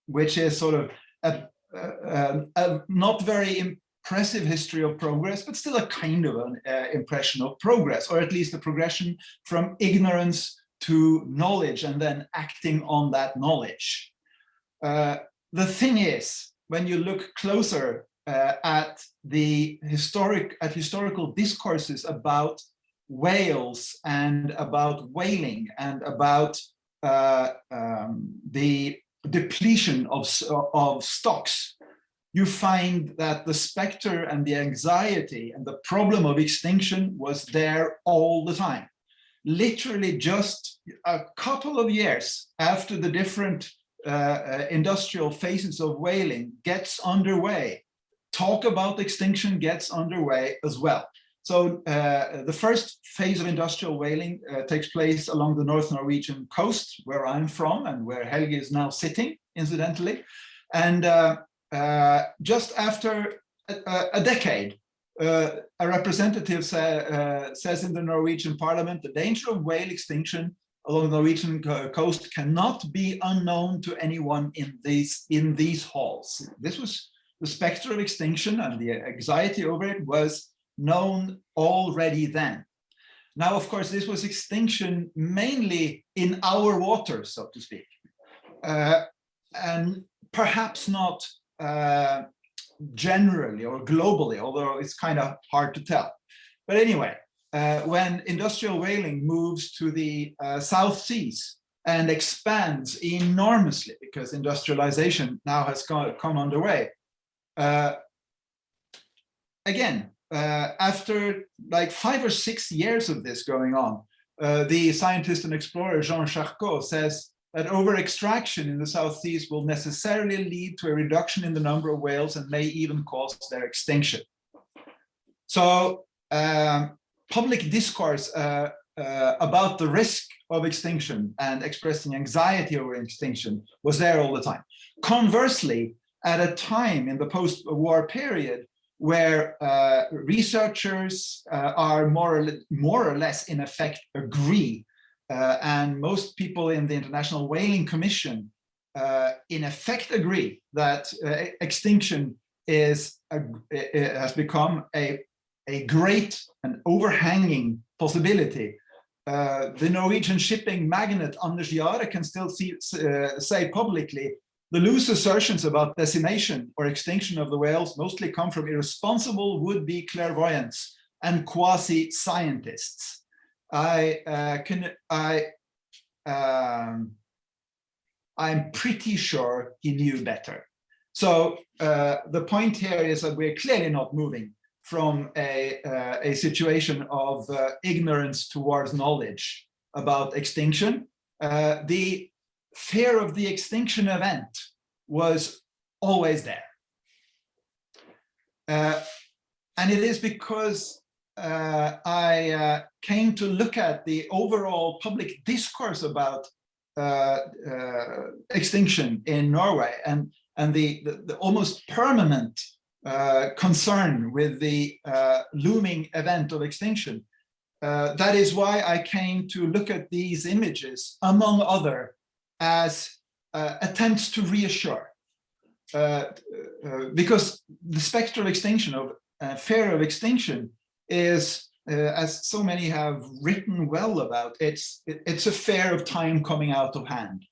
which is sort of a not very impressive history of progress, but still a kind of an impression of progress, or at least a progression from ignorance to knowledge and then acting on that knowledge. The thing is, when you look closer at historical discourses about whales and about whaling and about the depletion of stocks, you find that the specter and the anxiety and the problem of extinction was there all the time. Literally just a couple of years after the different industrial phases of whaling gets underway, talk about extinction gets underway as well. So the first phase of industrial whaling takes place along the North Norwegian coast, where I'm from and where Helge is now sitting, incidentally. And just after a decade, a representative says in the Norwegian parliament, the danger of whale extinction along the Norwegian coast cannot be unknown to anyone in these halls. This was the specter of extinction, and the anxiety over it was known already then. Now, of course, this was extinction mainly in our waters, so to speak, and perhaps not generally or globally, although it's kind of hard to tell. But anyway, when industrial whaling moves to the South Seas and expands enormously because industrialization now has come underway, again, after like 5 or 6 years of this going on, the scientist and explorer Jean Charcot says that over-extraction in the South Seas will necessarily lead to a reduction in the number of whales and may even cause their extinction. So public discourse about the risk of extinction and expressing anxiety over extinction was there all the time. Conversely, at a time in the post-war period where researchers are more or less in effect agree, and most people in the International Whaling Commission in effect agree that extinction has become a great and overhanging possibility. The Norwegian shipping magnate Anders Jahre can still say publicly, the loose assertions about decimation or extinction of the whales mostly come from irresponsible would-be clairvoyants and quasi-scientists. I'm pretty sure he knew better. So the point here is that we're clearly not moving from a situation of ignorance towards knowledge about extinction. The fear of the extinction event was always there. And it is because I came to look at the overall public discourse about extinction in Norway and the almost permanent concern with the looming event of extinction. That is why I came to look at these images, among other, as attempts to reassure. Because the spectral extinction of fear of extinction is, as so many have written well about, it's a fear of time coming out of hand,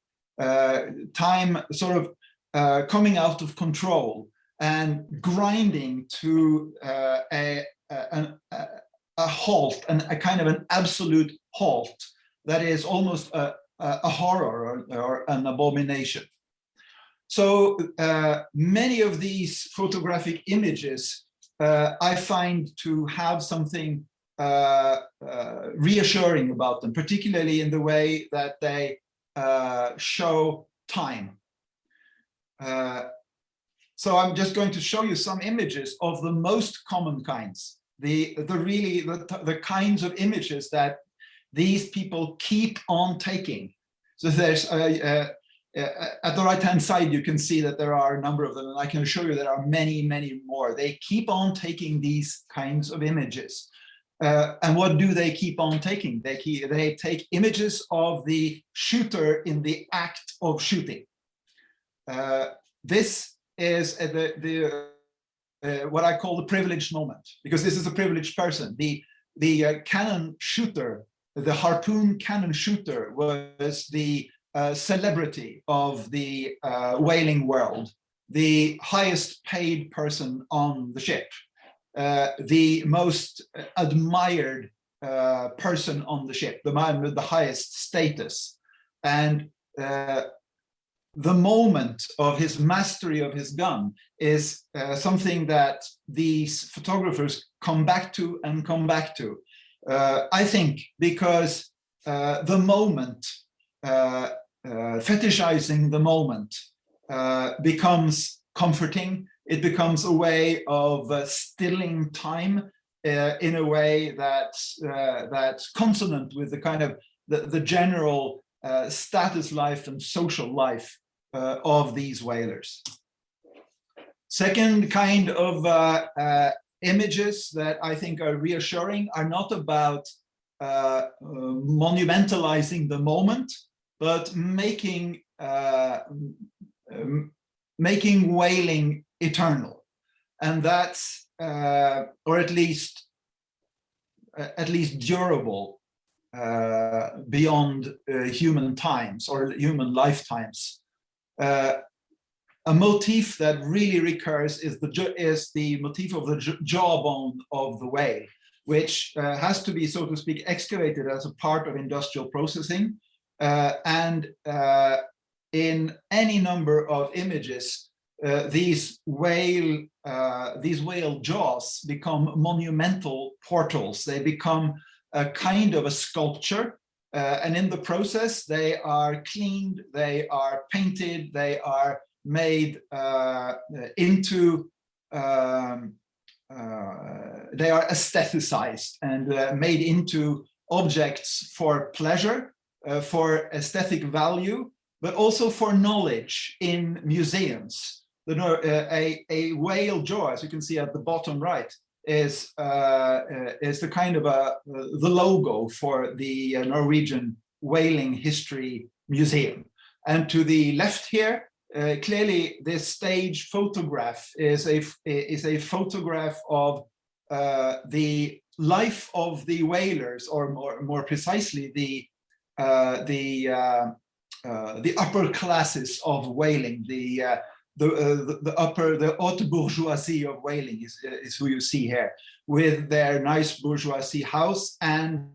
time sort of coming out of control and grinding to a halt, and a kind of an absolute halt that is almost a horror or an abomination. So many of these photographic images I find to have something reassuring about them, particularly in the way that they show time. So I'm just going to show you some images of the most common kinds, the kinds of images that these people keep on taking. So there's at the right-hand side, you can see that there are a number of them, and I can assure you there are many, many more. They keep on taking these kinds of images. And what do they keep on taking? They take images of the shooter in the act of shooting. This is what I call the privileged moment, because this is a privileged person. The cannon shooter, the harpoon cannon shooter, was the celebrity of the whaling world. the highest paid person on the ship, the most admired person on the ship, the man with the highest status. And the moment of his mastery of his gun is something that these photographers come back to and come back to. I think because the moment, fetishizing the moment becomes comforting. It becomes a way of stilling time in a way that's consonant with the kind of the general status life and social life of these whalers. Second kind of images that I think are reassuring are not about monumentalizing the moment, but making whaling eternal, and that's or at least durable beyond human times or human lifetimes. A motif that really recurs is the motif of the jawbone of the whale, which has to be, so to speak, excavated as a part of industrial processing. And in any number of images, these whale jaws become monumental portals. They become a kind of a sculpture, and in the process, they are cleaned, they are painted, they are made into, they are aestheticized and made into objects for pleasure, for aesthetic value, but also for knowledge in museums. A whale jaw, as you can see at the bottom right, is the kind of the logo for the Norwegian Whaling History Museum. And to the left here, clearly this stage photograph is a photograph of the life of the whalers, or more precisely the upper classes of whaling, the haute bourgeoisie of whaling is who you see here, with their nice bourgeoisie house and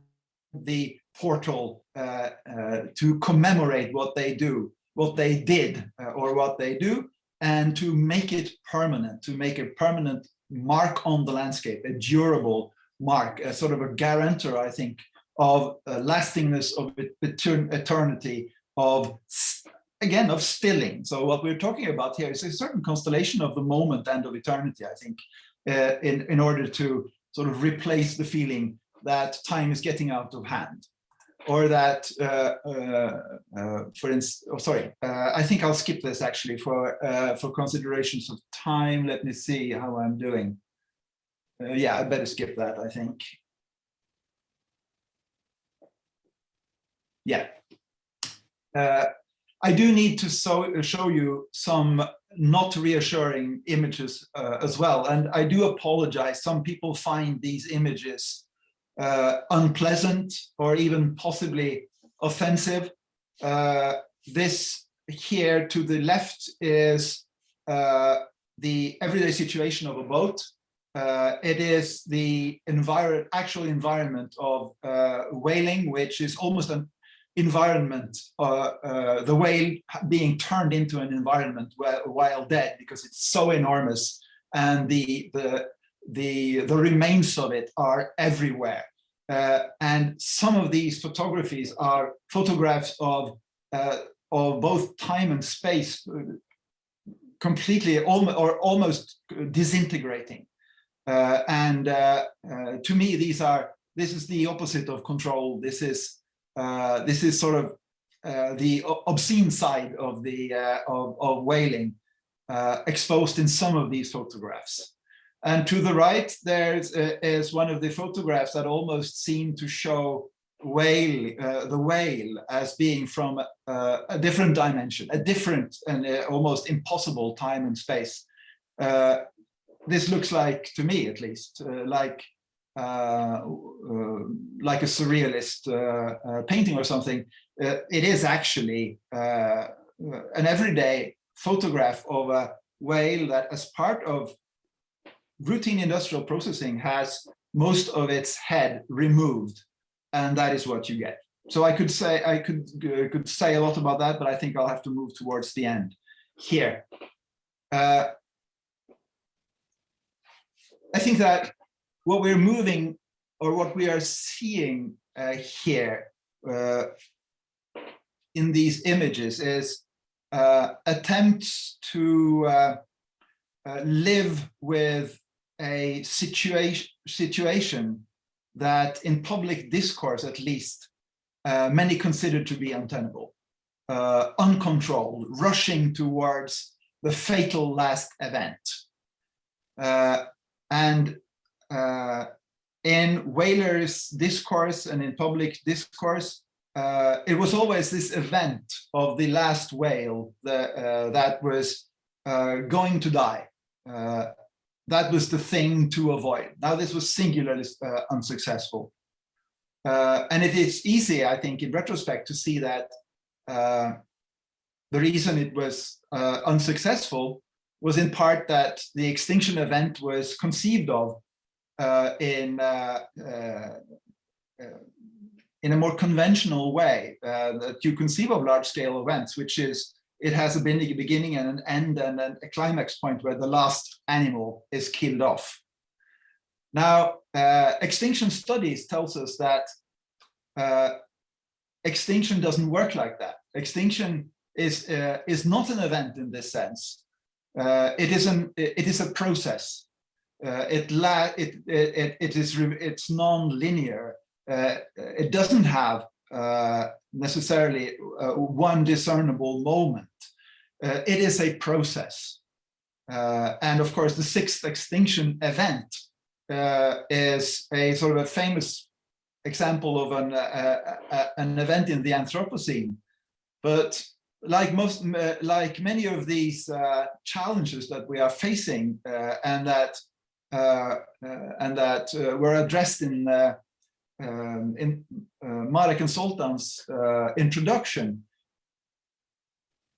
the portal to commemorate what they do, what they did, or what they do, and to make it permanent, to make a permanent mark on the landscape, a durable mark, a sort of a guarantor, I think, of lastingness, of eternity, of, again, of stilling. So what we're talking about here is a certain constellation of the moment and of eternity, I think, in order to sort of replace the feeling that time is getting out of hand. Or that, for instance, I think I'll skip this actually for considerations of time. Let me see how I'm doing. Yeah, I better skip that, I think. Yeah. I do need to show you some not reassuring images as well. And I do apologize. Some people find these images unpleasant or even possibly offensive. This here to the left is the everyday situation of a boat. It is the actual environment of whaling, which is almost an environment, the whale being turned into an environment while dead, because it's so enormous, and the remains of it are everywhere. And some of these photographies are photographs of both time and space completely or almost disintegrating. And to me, this is the opposite of control. This is sort of the obscene side of of whaling exposed in some of these photographs. And to the right, is one of the photographs that almost seem to show the whale as being from a different dimension, a different and almost impossible time and space. This looks like, to me at least, like a surrealist painting or something. It is actually an everyday photograph of whale that, as part of routine industrial processing, has most of its head removed, and that is what you get. So I could say a lot about that, but I think I'll have to move towards the end here. I think that what we're moving, or what we are seeing here in these images, is attempts to live with a situation that, in public discourse at least, many consider to be untenable, uncontrolled, rushing towards the fatal last event. In whalers' discourse and in public discourse, it was always this event of the last whale that was going to die. That was the thing to avoid. Now, this was singularly unsuccessful. And it is easy, I think, in retrospect, to see that the reason it was unsuccessful was in part that the extinction event was conceived of in a more conventional way that you conceive of large-scale events, which is it has a beginning and an end and then a climax point where the last animal is killed off. Now, extinction studies tells us that extinction doesn't work like that. Extinction is not an event in this sense. It is a process. It's non-linear. It doesn't have necessarily one discernible moment. It is a process. And of course, the sixth extinction event is a sort of a famous example of an event in the Anthropocene. But like many of these challenges that we are facing and that were addressed in Marek and Zoltán's introduction,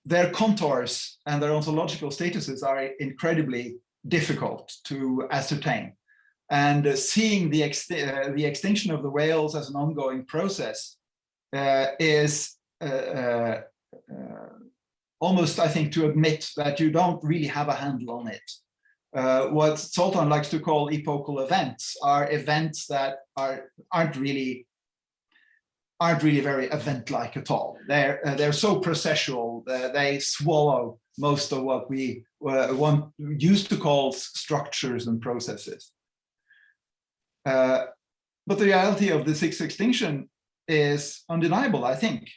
their contours and their ontological statuses are incredibly difficult to ascertain. And seeing the extinction of the whales as an ongoing process is almost, I think, to admit that you don't really have a handle on it. What Zoltán likes to call epochal events are events that aren't really very event-like at all. They're so processual that they swallow most of what we used to call structures and processes. But the reality of the sixth extinction is undeniable, I think.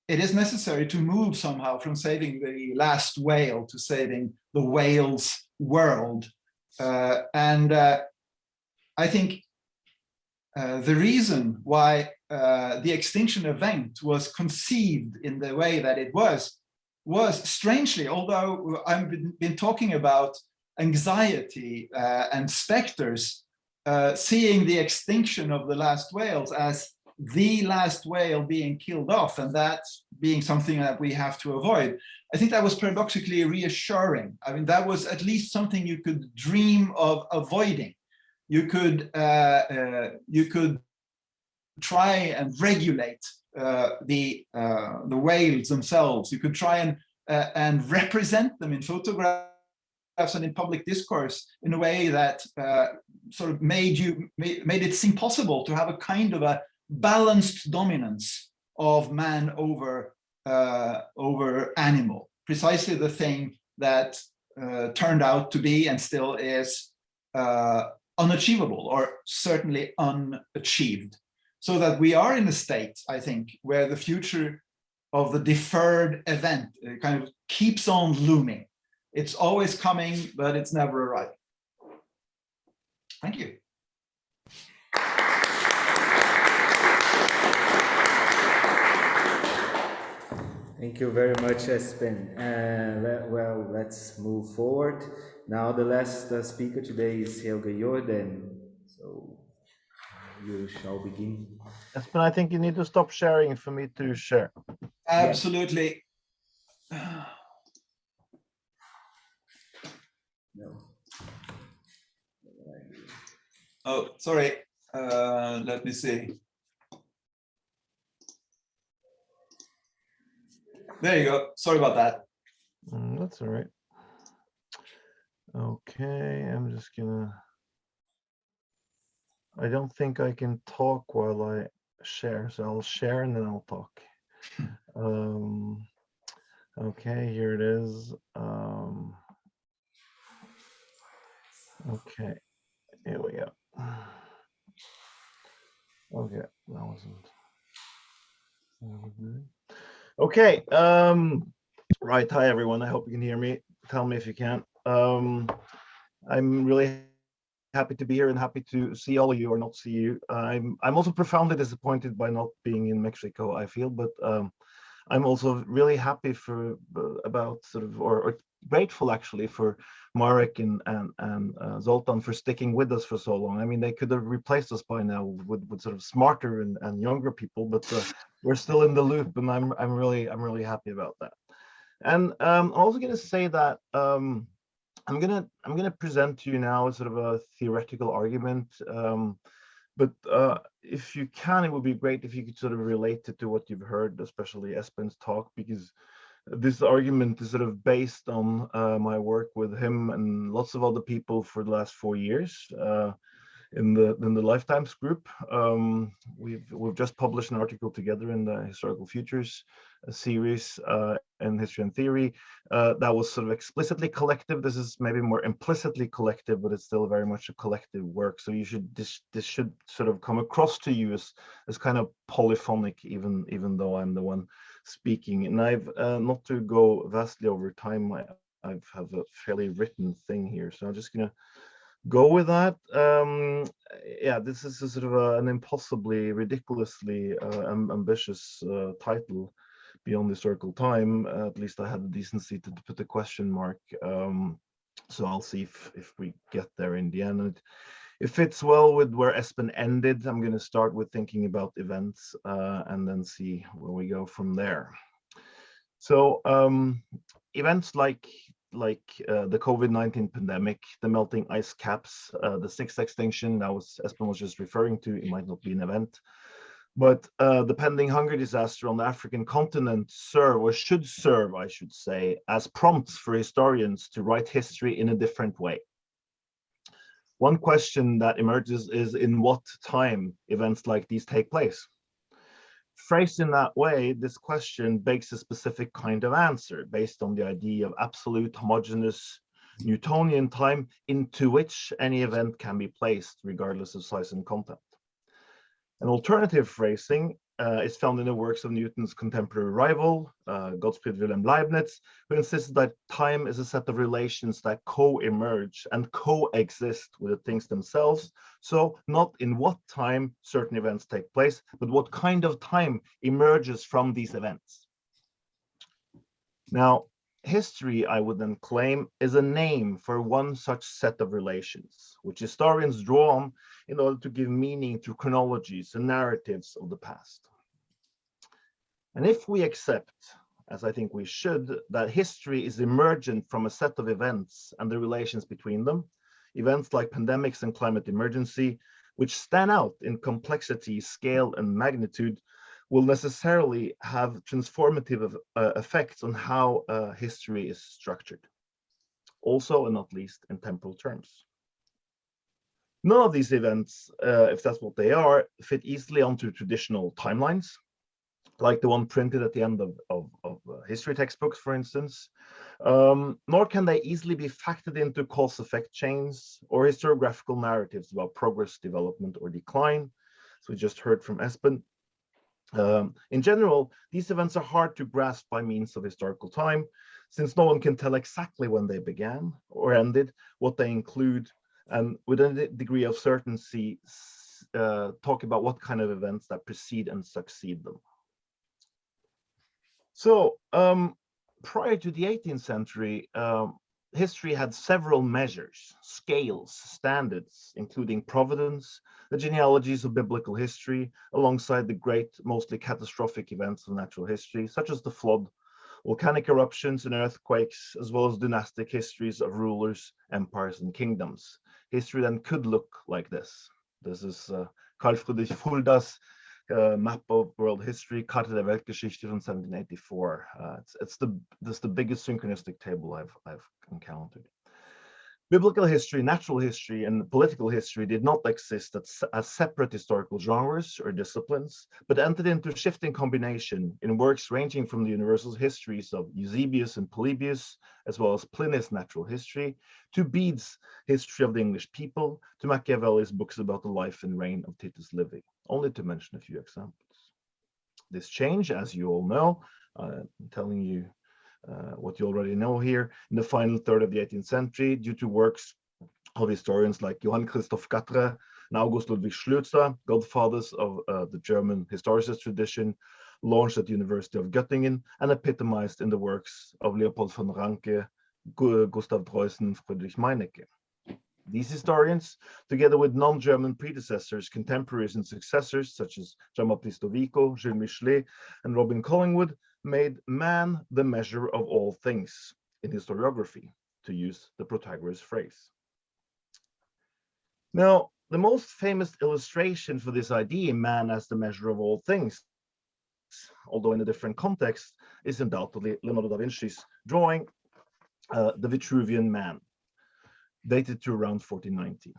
It is necessary to move somehow from saving the last whale to saving the whale's world. And I think the reason why the extinction event was conceived in the way that it was strangely, although I've been talking about anxiety and specters, seeing the extinction of the last whales as the last whale being killed off, and that being something that we have to avoid. I think that was paradoxically reassuring. I mean, that was at least something you could dream of avoiding. You could try and regulate the whales themselves. You could try and represent them in photographs and in public discourse in a way that sort of made it seem possible to have a kind of a balanced dominance of man over animal, precisely the thing that turned out to be and still is unachievable, or certainly unachieved. So that we are in a state, I think, where the future of the deferred event kind of keeps on looming. It's always coming, but it's never arriving. Thank you. Thank you very much, Espen. Well, let's move forward. Now the last speaker today is Helge Jordheim. So you shall begin. Espen, I think you need to stop sharing for me to share. Absolutely. Oh, sorry. Let me see. There you go. Sorry about that. That's all right. Okay, I'm just gonna. I don't think I can talk while I share, so I'll share and then I'll talk. Okay, here it is. Okay, here we go. Okay, that wasn't. Okay, right. Hi everyone. I hope you can hear me. Tell me if you can. I'm really happy to be here and happy to see all of you or not see you. I'm also profoundly disappointed by not being in Mexico, I feel, but I'm also really happy for about sort of or grateful actually for Marek and Zoltán for sticking with us for so long. I mean, they could have replaced us by now with sort of smarter and younger people, but we're still in the loop, and I'm really happy about that. And I'm also going to say that I'm gonna present to you now sort of a theoretical argument, but if you can, it would be great if you could sort of relate it to what you've heard, especially Espen's talk, because this argument is sort of based on my work with him and lots of other people for the last 4 years in the Lifetimes group. We've just published an article together in the Historical Futures series in History and Theory that was sort of explicitly collective. This is maybe more implicitly collective, but it's still very much a collective work. So you should this should sort of come across to you as kind of polyphonic, even though I'm the one speaking. And I've not to go vastly over time. I have a fairly written thing here, so I'm just gonna go with that. Yeah, this is a sort of an impossibly, ridiculously ambitious title, Beyond Historical Time. At least I had the decency to put a question mark. So I'll see if we get there in the end. And it fits well with where Espen ended. I'm going to start with thinking about events and then see where we go from there. So events like the COVID-19 pandemic, the melting ice caps, the sixth extinction, that was Espen was just referring to, it might not be an event, but the pending hunger disaster on the African continent serve, or should serve, I should say, as prompts for historians to write history in a different way. One question that emerges is, in what time events like these take place? Phrased in that way, this question begs a specific kind of answer based on the idea of absolute homogeneous Newtonian time into which any event can be placed regardless of size and content. An alternative phrasing is found in the works of Newton's contemporary rival, Gottfried Wilhelm Leibniz, who insisted that time is a set of relations that co-emerge and coexist with the things themselves. So not in what time certain events take place, but what kind of time emerges from these events. Now, history, I would then claim, is a name for one such set of relations, which historians draw on in order to give meaning to chronologies and narratives of the past. And if we accept, as I think we should, that history is emergent from a set of events and the relations between them, events like pandemics and climate emergency, which stand out in complexity, scale, and magnitude, will necessarily have transformative effects on how history is structured, also and not least in temporal terms. None of these events, if that's what they are, fit easily onto traditional timelines, like the one printed at the end of history textbooks, for instance, nor can they easily be factored into cause-effect chains or historiographical narratives about progress, development, or decline, as we just heard from Espen. In general, these events are hard to grasp by means of historical time, since no one can tell exactly when they began or ended, what they include, and with a degree of certainty, talk about what kind of events that precede and succeed them. So prior to the 18th century, history had several measures, scales, standards, including providence, the genealogies of biblical history, alongside the great, mostly catastrophic events of natural history, such as the flood, volcanic eruptions and earthquakes, as well as dynastic histories of rulers, empires, and kingdoms. History then could look like this. This is Carl Friedrich Fulda's map of world history, Karte der Weltgeschichte from 1784. This is the biggest synchronistic table I've encountered. Biblical history, natural history, and political history did not exist as separate historical genres or disciplines, but entered into shifting combination in works ranging from the universal histories of Eusebius and Polybius, as well as Pliny's natural history, to Bede's history of the English people, to Machiavelli's books about the life and reign of Titus Livy, only to mention a few examples. This change, as you all know, I'm telling you what you already know here, in the final third of the 18th century, due to works of historians like Johann Christoph Quatre and August Ludwig Schlözer, godfathers of the German historicist tradition, launched at the University of Göttingen and epitomized in the works of Leopold von Ranke, Gustav Preußen, Friedrich Meinecke. These historians, together with non-German predecessors, contemporaries, and successors such as Jean-Baptiste Vico, Gilles Michelet, and Robin Collingwood, made man the measure of all things in historiography, to use the Protagoras phrase. Now, the most famous illustration for this idea, man as the measure of all things, although in a different context, is undoubtedly Leonardo da Vinci's drawing, The Vitruvian Man, dated to around 1490.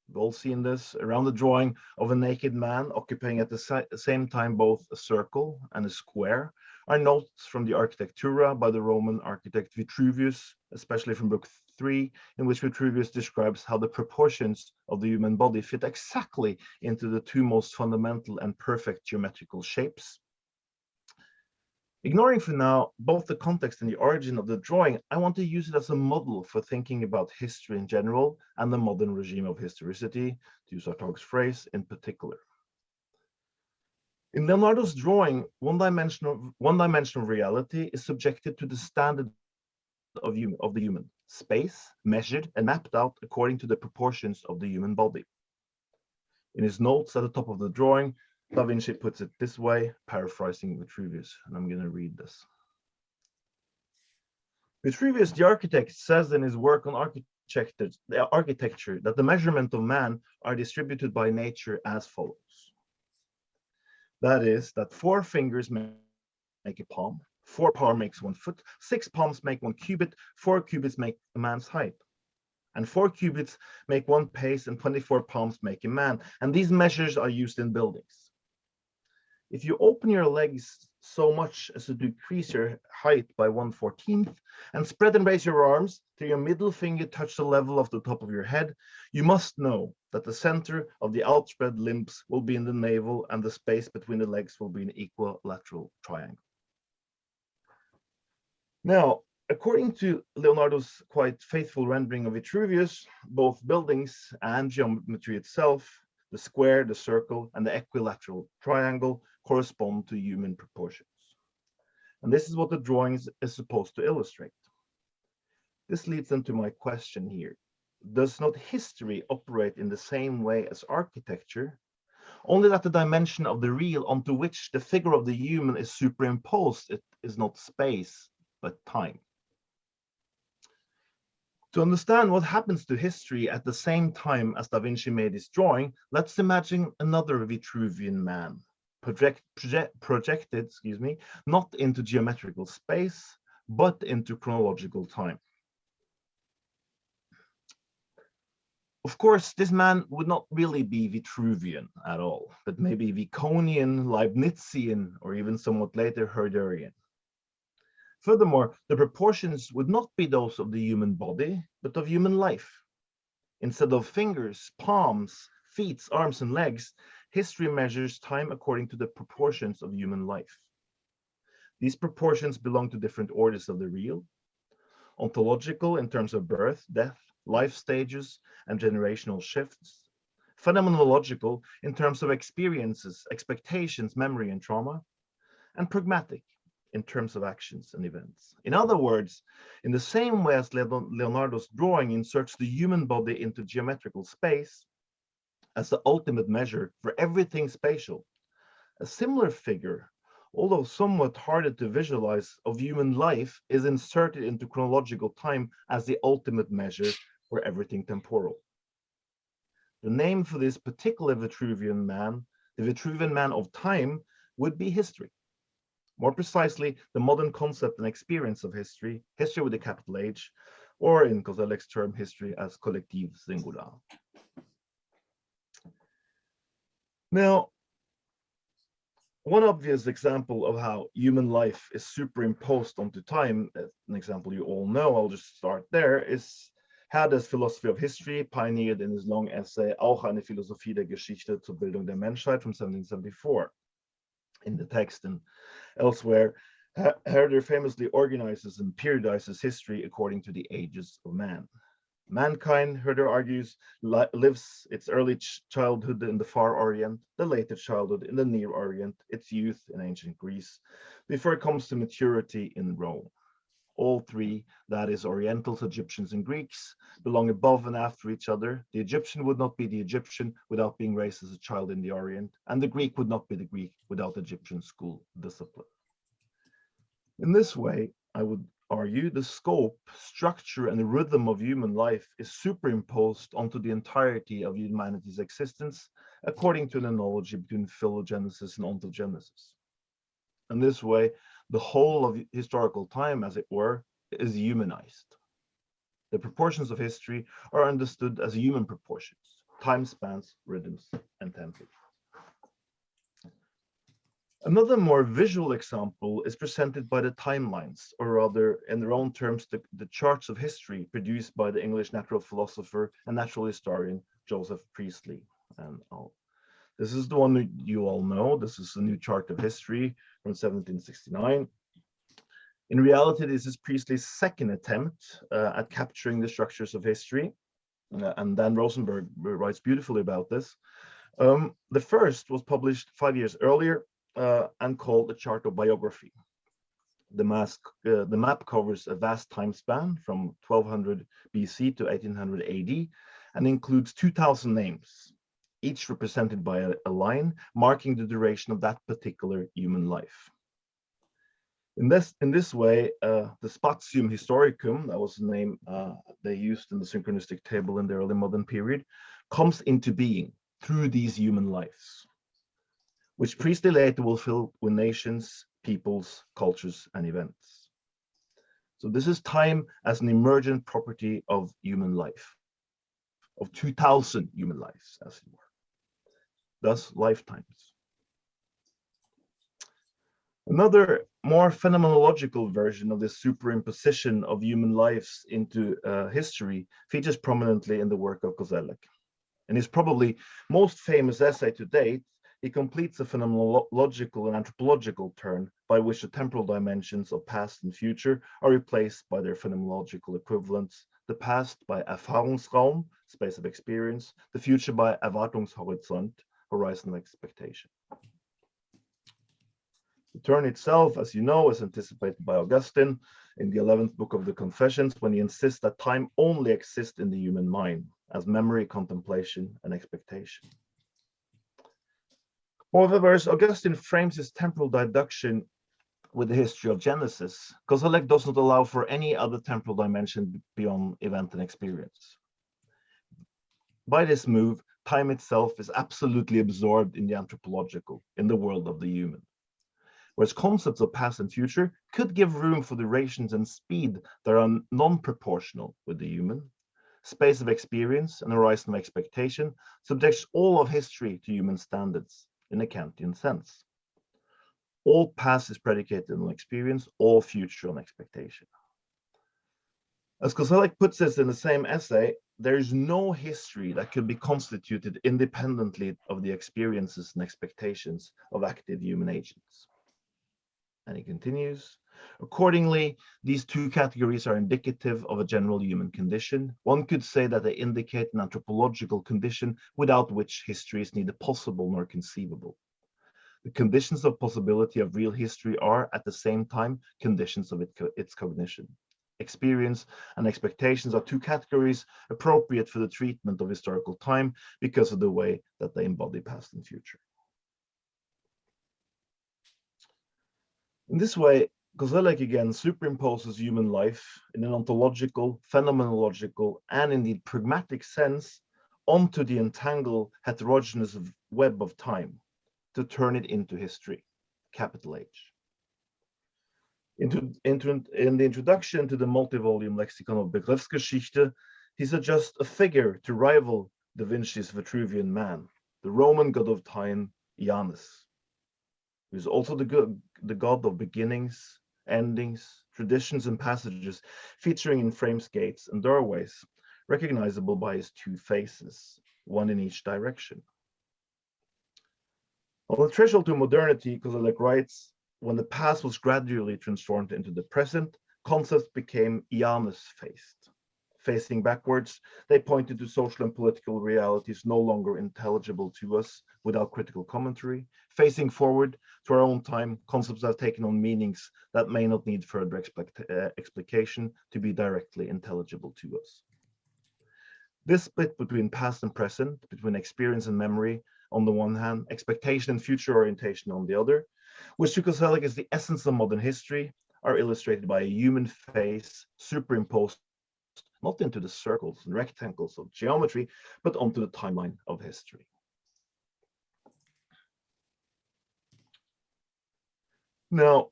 We've all seen this around the drawing of a naked man occupying at the same time both a circle and a square are notes from the Architectura by the Roman architect Vitruvius, especially from book 3, in which Vitruvius describes how the proportions of the human body fit exactly into the two most fundamental and perfect geometrical shapes. Ignoring for now both the context and the origin of the drawing, I want to use it as a model for thinking about history in general and the modern regime of historicity, to use Artaud's phrase, in particular. In Leonardo's drawing, one-dimensional reality is subjected to the standard of the human, space measured and mapped out according to the proportions of the human body. In his notes at the top of the drawing, Da Vinci puts it this way, paraphrasing Vitruvius, and I'm going to read this. Vitruvius, the architect, says in his work on architecture that the measurement of man are distributed by nature as follows. That is, that 4 fingers make a palm, 4 palms makes 1 foot, 6 palms make 1 cubit, 4 cubits make a man's height, and 4 cubits make 1 pace, and 24 palms make a man. And these measures are used in buildings. If you open your legs so much as to decrease your height by 1/14 and spread and raise your arms till your middle finger touch the level of the top of your head, you must know that the center of the outspread limbs will be in the navel and the space between the legs will be an equilateral triangle. Now, according to Leonardo's quite faithful rendering of Vitruvius, both buildings and geometry itself, the square, the circle, and the equilateral triangle correspond to human proportions. And this is what the drawing is supposed to illustrate. This leads into my question here. Does not history operate in the same way as architecture, only that the dimension of the real onto which the figure of the human is superimposed, it is not space, but time? To understand what happens to history at the same time as Da Vinci made his drawing, let's imagine another Vitruvian man, projected, not into geometrical space, but into chronological time. Of course, this man would not really be Vitruvian at all, but maybe Viconian, Leibnizian, or even somewhat later Herderian. Furthermore, the proportions would not be those of the human body, but of human life. Instead of fingers, palms, feet, arms, and legs, history measures time according to the proportions of human life. These proportions belong to different orders of the real, ontological in terms of birth, death, life stages, and generational shifts, phenomenological in terms of experiences, expectations, memory, and trauma, and pragmatic in terms of actions and events. In other words, in the same way as Leonardo's drawing inserts the human body into geometrical space as the ultimate measure for everything spatial, a similar figure, although somewhat harder to visualize, of human life is inserted into chronological time as the ultimate measure for everything temporal. The name for this particular Vitruvian man, the Vitruvian man of time, would be history. More precisely, the modern concept and experience of history, history with a capital H, or in Koselleck's term, history as collective singular. Now, one obvious example of how human life is superimposed onto time, an example you all know, I'll just start there, is Herde's philosophy of history, pioneered in his long essay Auch eine Philosophie der Geschichte zur Bildung der Menschheit from 1774. In the text and elsewhere, Herder famously organizes and periodizes history according to the ages of man. Mankind, Herder argues, lives its early childhood in the far Orient, the later childhood in the Near Orient, its youth in ancient Greece, before it comes to maturity in Rome. All three, that is, Orientals, Egyptians, and Greeks, belong above and after each other. The Egyptian would not be the Egyptian without being raised as a child in the Orient, and the Greek would not be the Greek without Egyptian school discipline. In this way, I would argue the scope, structure, and the rhythm of human life is superimposed onto the entirety of humanity's existence, according to an analogy between phylogenesis and ontogenesis. In this way, the whole of historical time, as it were, is humanized. The proportions of history are understood as human proportions, time spans, rhythms, and tempi. Another more visual example is presented by the timelines, or rather, in their own terms, the charts of history produced by the English natural philosopher and natural historian Joseph Priestley. And this is the one that you all know. This is a new chart of history from 1769. In reality, this is Priestley's second attempt at capturing the structures of history. And Dan Rosenberg writes beautifully about this. The first was published 5 years earlier and called the Chart of Biography. The map covers a vast time span from 1200 BC to 1800 AD and includes 2,000 names, each represented by a line marking the duration of that particular human life. In this way, the Spatium Historicum, that was the name they used in the synchronistic table in the early modern period, comes into being through these human lives, which Priestley later will fill with nations, peoples, cultures, and events. So this is time as an emergent property of human life, of 2,000 human lives, as it were, thus lifetimes. Another more phenomenological version of this superimposition of human lives into history features prominently in the work of Koselleck. In his probably most famous essay to date, he completes a phenomenological and anthropological turn by which the temporal dimensions of past and future are replaced by their phenomenological equivalents, the past by Erfahrungsraum, space of experience, the future by Erwartungshorizont, horizon of expectation. The turn itself, as you know, is anticipated by Augustine in the 11th book of the Confessions, when he insists that time only exists in the human mind as memory, contemplation, and expectation. However, as Augustine frames his temporal deduction with the history of Genesis, Koselleck does not allow for any other temporal dimension beyond event and experience. By this move, time itself is absolutely absorbed in the anthropological, in the world of the human. Whereas concepts of past and future could give room for durations and speed that are non-proportional with the human, space of experience and horizon of expectation subjects all of history to human standards in a Kantian sense. All past is predicated on experience, all future on expectation. As Koselleck puts this in the same essay, there is no history that could be constituted independently of the experiences and expectations of active human agents. And he continues, accordingly, these two categories are indicative of a general human condition. One could say that they indicate an anthropological condition without which history is neither possible nor conceivable. The conditions of possibility of real history are, at the same time, conditions of its cognition. Experience and expectations are two categories appropriate for the treatment of historical time because of the way that they embody past and future. In this way, Koselleck again superimposes human life in an ontological, phenomenological, and indeed pragmatic sense onto the entangled heterogeneous web of time to turn it into history, capital H. In the introduction to the multi-volume Lexicon of Begriffsgeschichte, he suggests a figure to rival Da Vinci's Vitruvian Man, the Roman god of time, Janus, who is also the god of beginnings, endings, traditions, and passages, featuring in frames, gates, and doorways, recognizable by his two faces, one in each direction. On the threshold to modernity, Koselleck writes, when the past was gradually transformed into the present, concepts became Janus-faced. Facing backwards, they pointed to social and political realities no longer intelligible to us without critical commentary. Facing forward to our own time, concepts have taken on meanings that may not need further explication to be directly intelligible to us. This split between past and present, between experience and memory on the one hand, expectation and future orientation on the other, which to Koselleck is the essence of modern history, are illustrated by a human face superimposed not into the circles and rectangles of geometry, but onto the timeline of history. Now,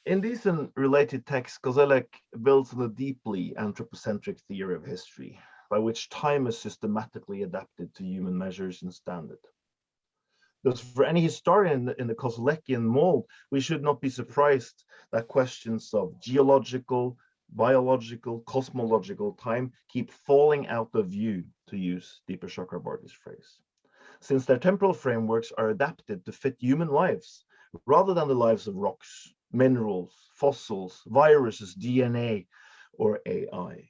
in these and related texts, Koselleck builds on a deeply anthropocentric theory of history, by which time is systematically adapted to human measures and standard. Thus, for any historian in the Koselleckian mold, we should not be surprised that questions of geological, biological, cosmological time keep falling out of view, to use Deeper Chakrabarty's phrase, since their temporal frameworks are adapted to fit human lives rather than the lives of rocks, minerals, fossils, viruses, DNA, or AI.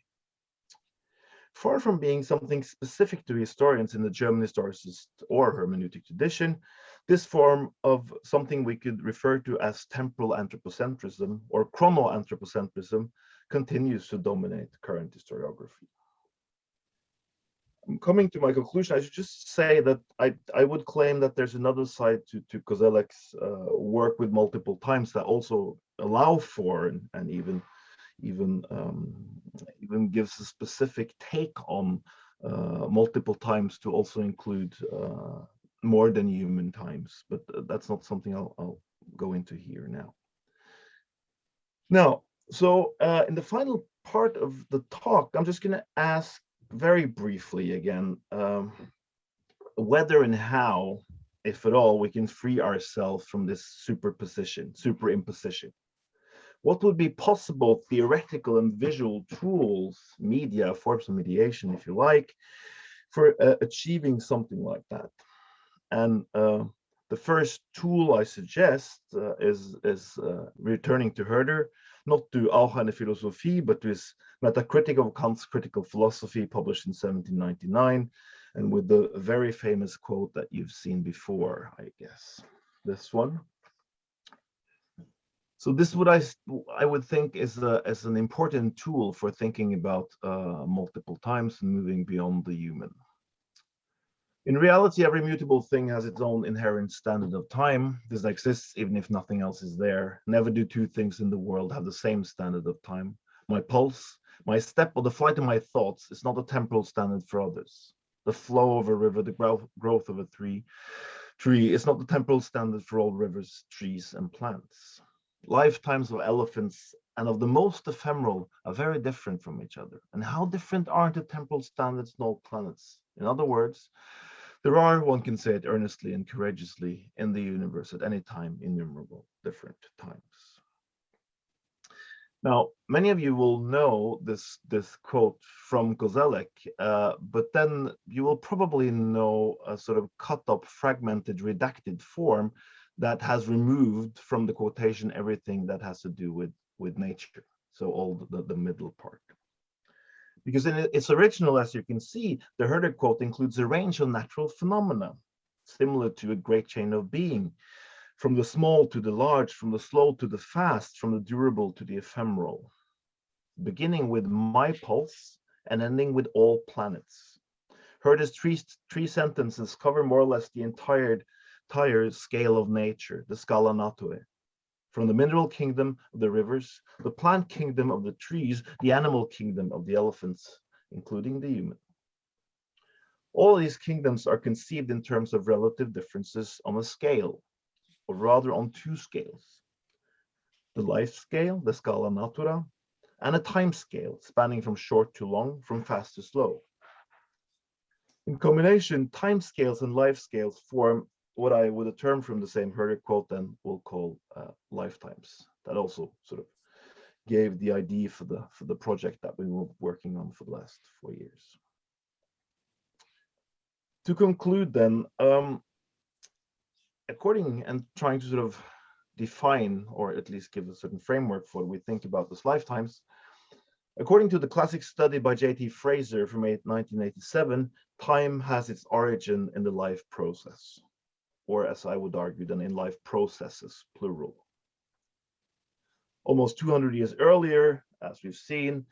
Far from being something specific to historians in the German historicist or hermeneutic tradition, this form of something we could refer to as temporal anthropocentrism or chronoanthropocentrism continues to dominate current historiography. I'm coming to my conclusion. I should just say that I would claim that there's another side to Koselleck's work with multiple times that also allow for and even gives a specific take on multiple times to also include more than human times, but that's not something I'll go into here now. Now, so in the final part of the talk, I'm just going to ask very briefly again whether and how, if at all, we can free ourselves from this superimposition. What would be possible theoretical and visual tools, media, forms of mediation, if you like, for achieving something like that? And the first tool I suggest is returning to Herder, not to Auch eine Philosophie, but to his Metacritic of Kant's Critical Philosophy, published in 1799, and with the very famous quote that you've seen before, I guess. This one. So this is what I would think is as an important tool for thinking about multiple times and moving beyond the human. In reality, every mutable thing has its own inherent standard of time. This exists even if nothing else is there. Never do two things in the world have the same standard of time. My pulse, my step, or the flight of my thoughts is not a temporal standard for others. The flow of a river, the growth of a tree is not the temporal standard for all rivers, trees, and plants. Lifetimes of elephants and of the most ephemeral are very different from each other. And how different aren't the temporal standards in all planets? In other words, there are, one can say it earnestly and courageously, in the universe at any time, innumerable different times. Now, many of you will know this quote from Koselleck, but then you will probably know a sort of cut up, fragmented, redacted form that has removed from the quotation everything that has to do with nature. So all the middle part. Because in its original, as you can see, the Herder quote includes a range of natural phenomena, similar to a great chain of being, from the small to the large, from the slow to the fast, from the durable to the ephemeral, beginning with my pulse and ending with all planets. Herder's three sentences cover more or less the entire scale of nature, the scala naturae. From the mineral kingdom of the rivers, the plant kingdom of the trees, the animal kingdom of the elephants, including the human. All these kingdoms are conceived in terms of relative differences on a scale, or rather on two scales. The life scale, the scala natura, and a time scale spanning from short to long, from fast to slow. In combination, time scales and life scales form what I, with a term from the same Herder quote, then will call lifetimes. That also sort of gave the idea for the project that we were working on for the last 4 years. To conclude then, according and trying to sort of define or at least give a certain framework for what we think about this lifetimes, according to the classic study by J.T. Fraser from 1987, time has its origin in the life process, or as I would argue, then in life processes, plural. Almost 200 years earlier, as we've seen,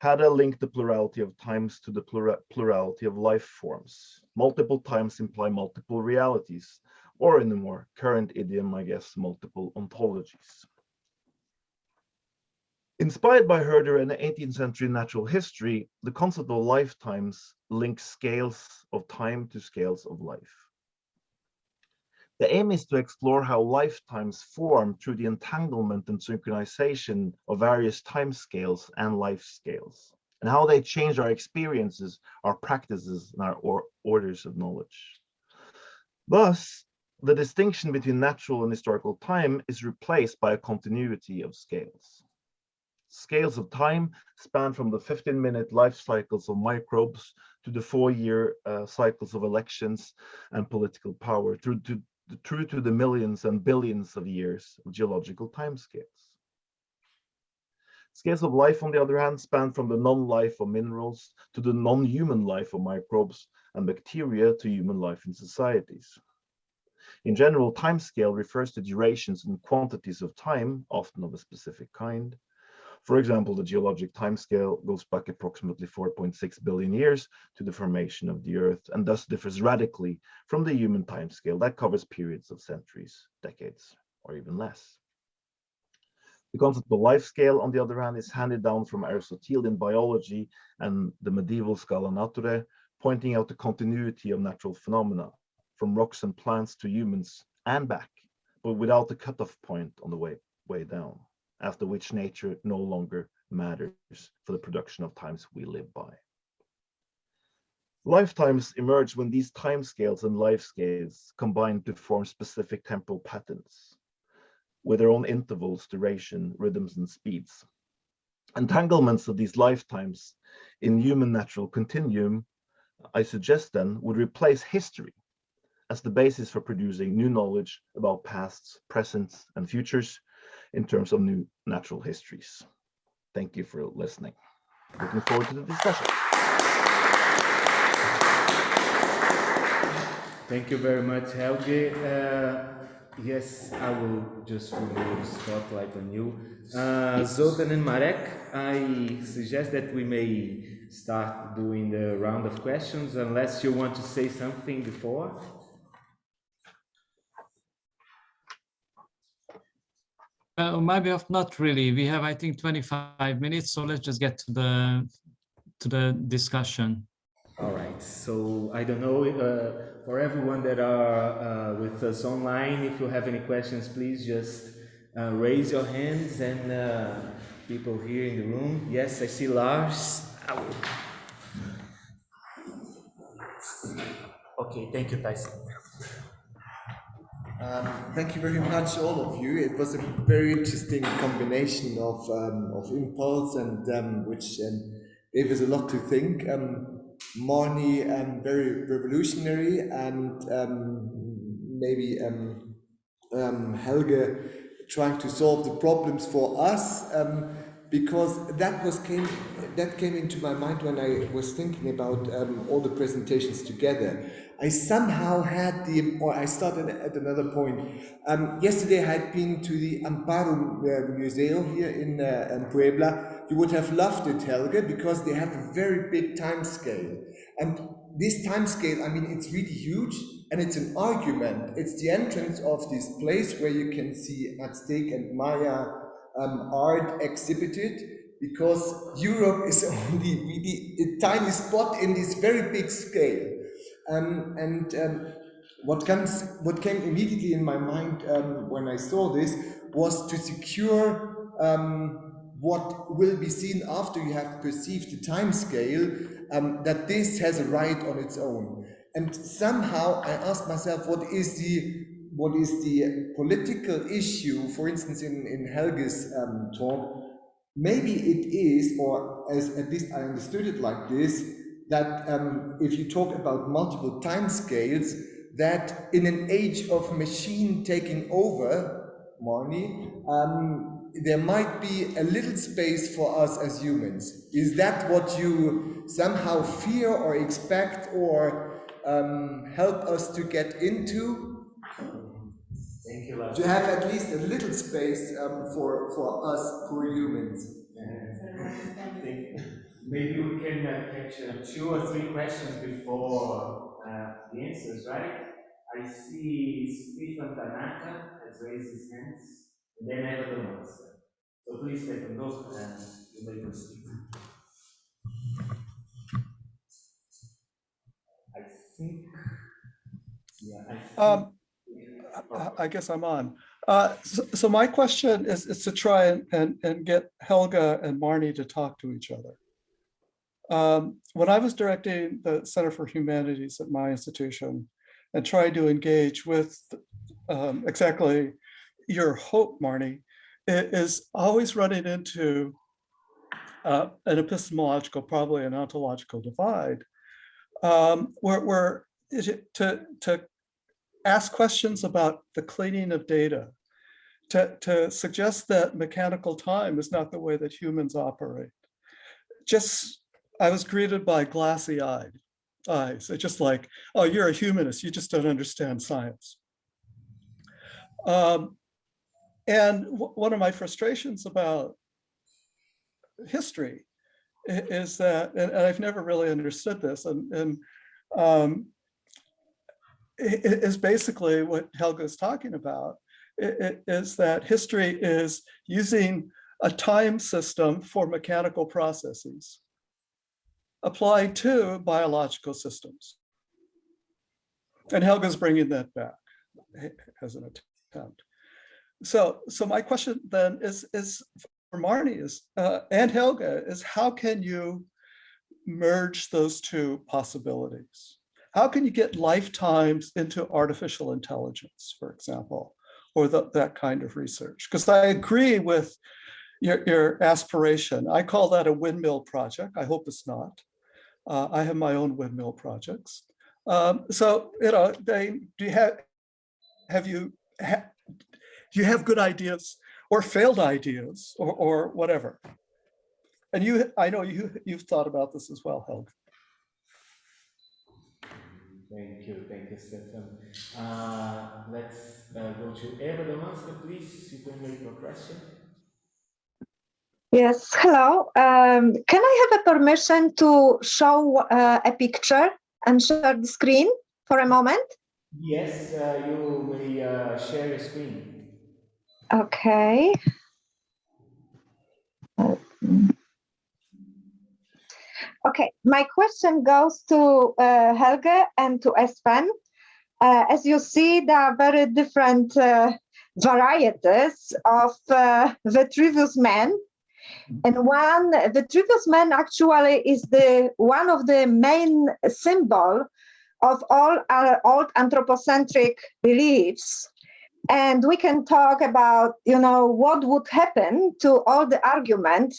Hadda linked the plurality of times to the plurality of life forms. Multiple times imply multiple realities, or in the more current idiom, I guess, multiple ontologies. Inspired by Herder and the 18th century natural history, the concept of lifetimes links scales of time to scales of life. The aim is to explore how lifetimes form through the entanglement and synchronization of various time scales and life scales, and how they change our experiences, our practices, and our orders of knowledge. Thus, the distinction between natural and historical time is replaced by a continuity of scales. Scales of time span from the 15-minute life cycles of microbes to the 4-year cycles of elections and political power, through to the millions and billions of years of geological timescales. Scales of life, on the other hand, span from the non-life of minerals to the non-human life of microbes and bacteria to human life in societies. In general, timescale refers to durations and quantities of time, often of a specific kind. For example, the geologic timescale goes back approximately 4.6 billion years to the formation of the Earth, and thus differs radically from the human timescale that covers periods of centuries, decades, or even less. The concept of life scale, on the other hand, is handed down from Aristotelian biology and the medieval scala naturae, pointing out the continuity of natural phenomena, from rocks and plants to humans and back, but without the cutoff point on the way down, after which nature no longer matters for the production of times we live by. Lifetimes emerge when these timescales and life scales combine to form specific temporal patterns, with their own intervals, duration, rhythms, and speeds. Entanglements of these lifetimes in human natural continuum, I suggest then, would replace history as the basis for producing new knowledge about pasts, presents, and futures in terms of new natural histories. Thank you for listening. Looking forward to the discussion. Thank you very much, Helge. Yes, I will just remove spotlight on you. Zoltán and Marek, I suggest that we may start doing the round of questions, unless you want to say something before. On my behalf, not really. We have, I think, 25 minutes, so let's just get to the discussion. All right. So I don't know, for everyone that are with us online, if you have any questions, please just raise your hands, and people here in the room. Yes, I see Lars. Okay, thank you, Tyson. Thank you very much, all of you. It was a very interesting combination of impulse and which gave us a lot to think. Marnie, very revolutionary, and maybe Helge trying to solve the problems for us, because that came into my mind when I was thinking about all the presentations together. I somehow had I started at another point. Yesterday I had been to the Amparo Museum here in Puebla. You would have loved it, Helge, because they have a very big time scale. And this time scale, I mean, it's really huge, and it's an argument. It's the entrance of this place where you can see Aztec and Maya art exhibited, because Europe is only really a tiny spot in this very big scale. What came immediately in my mind when I saw this was to secure what will be seen after you have perceived the time scale, that this has a right on its own. And somehow I asked myself, what is the political issue, for instance, in Helge's talk? Maybe it is, or as at least I understood it like this, that if you talk about multiple time scales, that in an age of machine taking over, Marnie, there might be a little space for us as humans. Is that what you somehow fear or expect or help us to get into? Thank you, Lars. To have at least a little space for us poor humans. Maybe we can catch 2 or 3 questions before the answers, right? I see Stephen Tanaka has raised his hands, and then everyone else. So please, Stephen, go and you may proceed. I think, I guess I'm on. So my question is to try and get Helge and Marnie to talk to each other. When I was directing the Center for Humanities at my institution and trying to engage with exactly your hope, Marnie, it is always running into an epistemological, probably an ontological divide, where to ask questions about the cleaning of data, to suggest that mechanical time is not the way that humans operate. I was greeted by glassy-eyed eyes. It's just like, oh, you're a humanist, you just don't understand science. And one of my frustrations about history is that, and I've never really understood this, and it is basically what Helge is talking about, is that history is using a time system for mechanical processes applied to biological systems. And Helge's bringing that back as an attempt. So my question then is for Marnie and Helge is, how can you merge those 2 possibilities? How can you get lifetimes into artificial intelligence, for example, or that kind of research? Because I agree with your aspiration. I call that a windmill project. I hope it's not. I have my own windmill projects. So, do you have good ideas or failed ideas or whatever? And I know you've thought about this as well, Helge. Thank you, Stefan. Let's go to Eva Damasca, please. You can make your question. Yes, hello. Can I have a permission to show a picture and share the screen for a moment? Yes, you may share your screen. Okay. Okay, my question goes to Helge and to Espen. As you see, there are very different varieties of Vitruvius man. And one, Vitruvius man actually is one of the main symbol of all our old anthropocentric beliefs. And we can talk about, what would happen to all the argument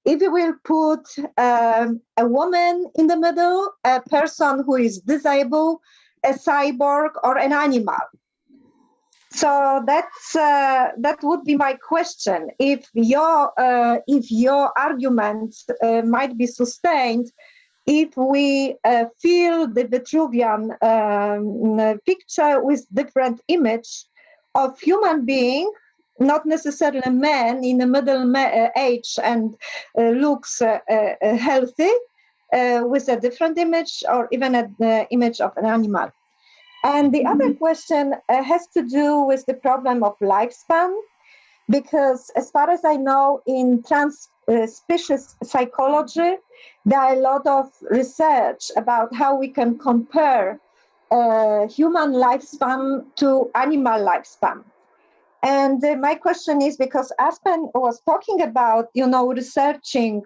if we will put a woman in the middle, a person who is disabled, a cyborg, or an animal. So that would be my question. If your argument might be sustained, if we fill the Vitruvian picture with different image of human being, not necessarily a man in the middle age and looks healthy, with a different image or even an image of an animal. And the other question has to do with the problem of lifespan, because as far as I know, in trans-species psychology, there are a lot of research about how we can compare human lifespan to animal lifespan. And my question is, because Espen was talking about, researching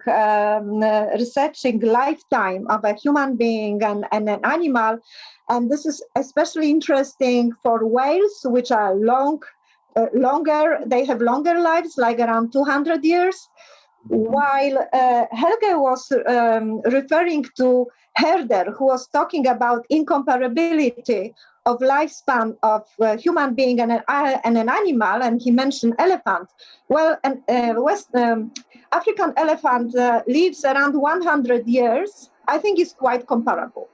lifetime of a human being and an animal, and this is especially interesting for whales, which are longer. They have longer lives, like around 200 years. While Helge was referring to Herder, who was talking about incomparability of lifespan of a human being and an animal, and he mentioned elephant. Well, an African elephant lives around 100 years. I think it's quite comparable.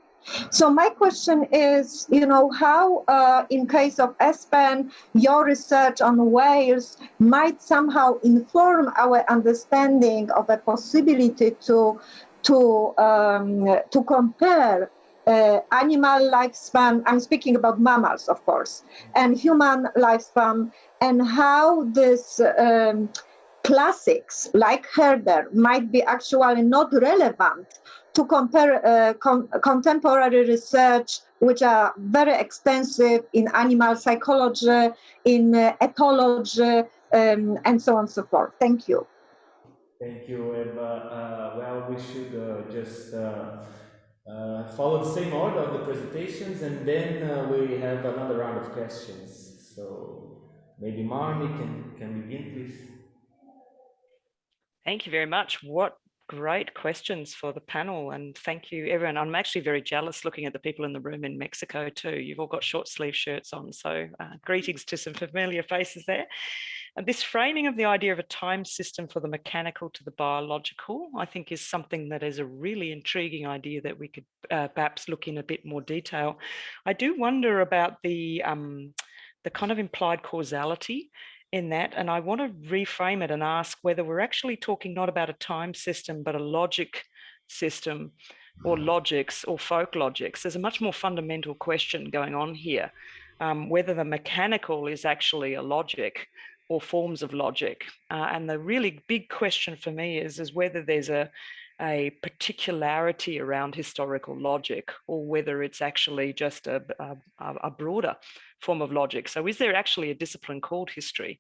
So my question is, how, in case of Espen, your research on whales might somehow inform our understanding of a possibility to compare animal lifespan, I'm speaking about mammals, of course, and human lifespan, and how this classics like Herder might be actually not relevant to compare contemporary research, which are very extensive in animal psychology, in ethology, and so on and so forth. Thank you. Thank you, Eva. Well, we should just follow the same order of the presentations, and then we have another round of questions. So maybe Marnie can begin, please. Thank you very much. What great questions for the panel, and thank you everyone. I'm actually very jealous looking at the people in the room in Mexico too. You've all got short sleeve shirts on, so greetings to some familiar faces there. And this framing of the idea of a time system for the mechanical to the biological, I think, is something that is a really intriguing idea that we could perhaps look in a bit more detail. I do wonder about the kind of implied causality in that, and I want to reframe it and ask whether we're actually talking not about a time system, but a logic system, or logics, or folk logics. There's a much more fundamental question going on here, whether the mechanical is actually a logic or forms of logic. And the really big question for me is whether there's a particularity around historical logic, or whether it's actually just a broader form of logic. So is there actually a discipline called history,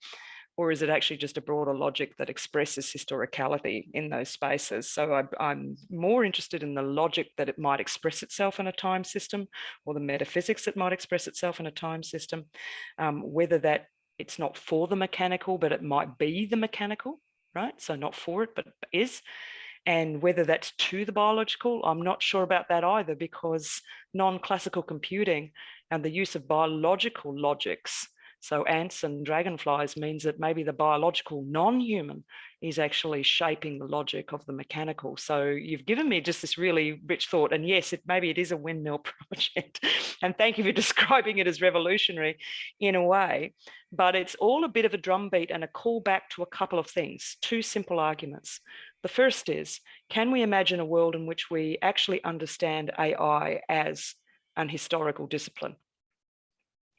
or is it actually just a broader logic that expresses historicality in those spaces? So I'm more interested in the logic that it might express itself in a time system, or the metaphysics that might express itself in a time system, whether that it's not for the mechanical, but it might be the mechanical, right? So not for it, but is. And whether that's to the biological, I'm not sure about that either, because non-classical computing and the use of biological logics, so ants and dragonflies, means that maybe the biological non-human is actually shaping the logic of the mechanical. So you've given me just this really rich thought. And yes, maybe it is a windmill project. And thank you for describing it as revolutionary in a way. But it's all a bit of a drumbeat and a call back to a couple of things, two simple arguments. The first is, can we imagine a world in which we actually understand AI as an historical discipline?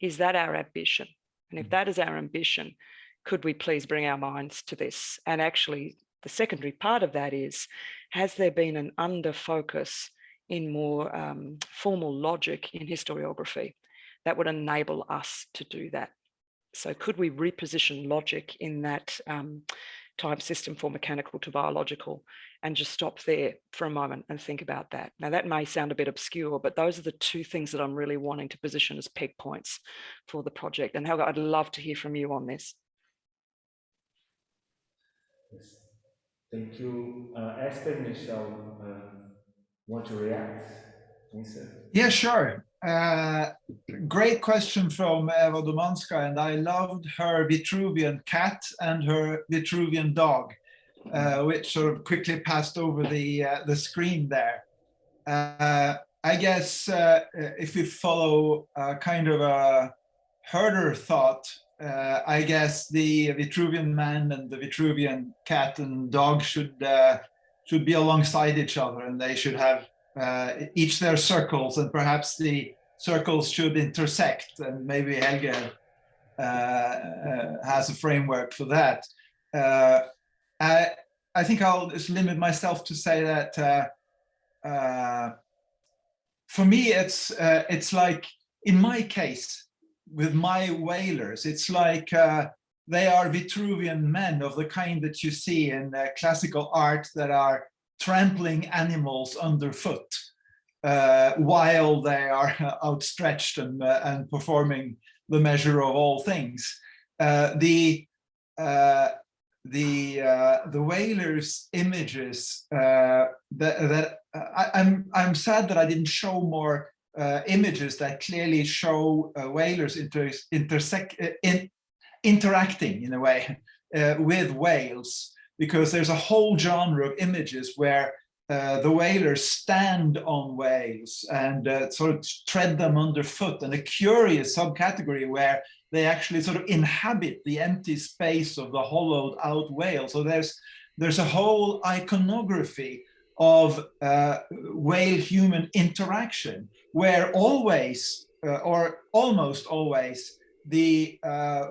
Is that our ambition? And if that is our ambition, could we please bring our minds to this? And actually, the secondary part of that is, has there been an under focus in more formal logic in historiography that would enable us to do that? So could we reposition logic in that time system for mechanical to biological, and just stop there for a moment and think about that? Now, that may sound a bit obscure, but those are the two things that I'm really wanting to position as peg points for the project. And Helge, I'd love to hear from you on this. Yes. Thank you. Espen, you shall want to react? Yeah, sure. Great question from Eva Domanska, and I loved her Vitruvian cat and her Vitruvian dog, which sort of quickly passed over the screen there. I guess if we follow kind of a Herder thought, I guess the Vitruvian man and the Vitruvian cat and dog should be alongside each other, and they should have each their circles, and perhaps the circles should intersect, and maybe Helge has a framework for that. I think I'll just limit myself to say that for me, it's like in my case, with my whalers, it's like they are Vitruvian men of the kind that you see in classical art that are trampling animals underfoot while they are outstretched and performing the measure of all things. The whalers' images I'm sad that I didn't show more images that clearly show whalers interacting in a way with whales, because there's a whole genre of images where the whalers stand on whales and sort of tread them underfoot, and a curious subcategory where they actually sort of inhabit the empty space of the hollowed out whale. So there's a whole iconography of whale-human interaction where always, or almost always, the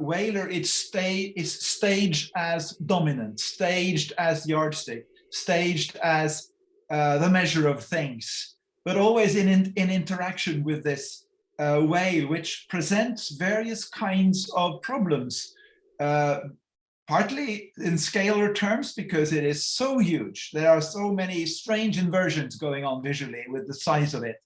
whaler is staged as dominant, staged as yardstick, staged as the measure of things, but always in interaction with this whale, which presents various kinds of problems, partly in scalar terms because it is so huge. There are so many strange inversions going on visually with the size of it.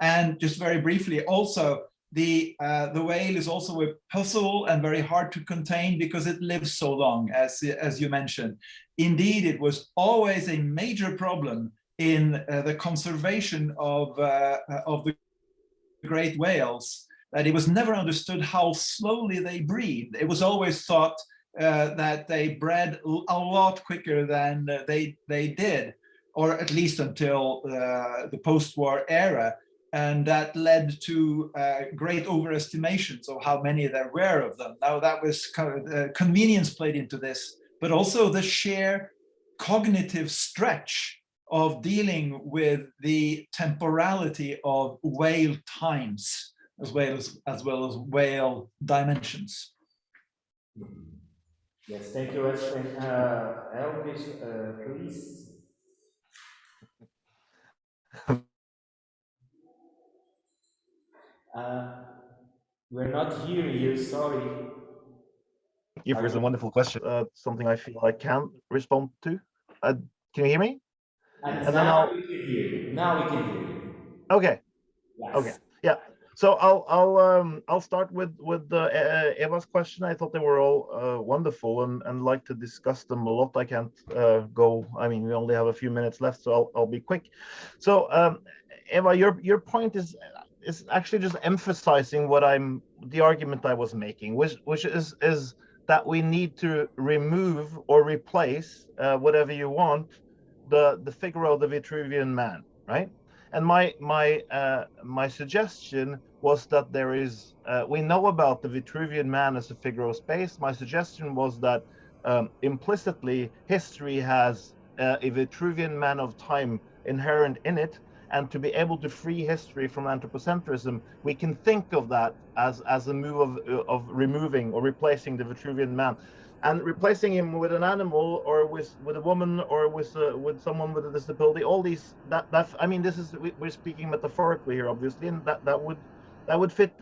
And just very briefly, also, the whale is also a puzzle and very hard to contain because it lives so long, as you mentioned. Indeed, it was always a major problem in the conservation of the great whales, that it was never understood how slowly they breed. It was always thought that they bred a lot quicker than they did, or at least until the post-war era. And that led to great overestimations of how many there were of them. Now that was kind of convenience played into this, but also the sheer cognitive stretch of dealing with the temporality of whale times, as well as whale dimensions. Yes, thank you, Espen. Elvis, please. We're not hearing you, sorry. Thank you for some wonderful question. Something I feel I can respond to. Can you hear me? And now we can hear you. Now we can hear you. Okay. Yes. Okay. Yeah. So I'll start with Eva's question. I thought they were all wonderful and like to discuss them a lot. I can't go. I mean, we only have a few minutes left, so I'll be quick. So Eva, your point is actually just emphasizing the argument I was making, which is that we need to remove or replace whatever you want the figure of the Vitruvian man, right? And my suggestion was that there is we know about the Vitruvian man as a figure of space. My suggestion was that implicitly history has a Vitruvian man of time inherent in it, and to be able to free history from anthropocentrism, we can think of that as a move of removing or replacing the Vitruvian man. And replacing him with an animal, or with a woman, or with someone with a disability, all these that I mean, we're speaking metaphorically here, obviously, and that would fit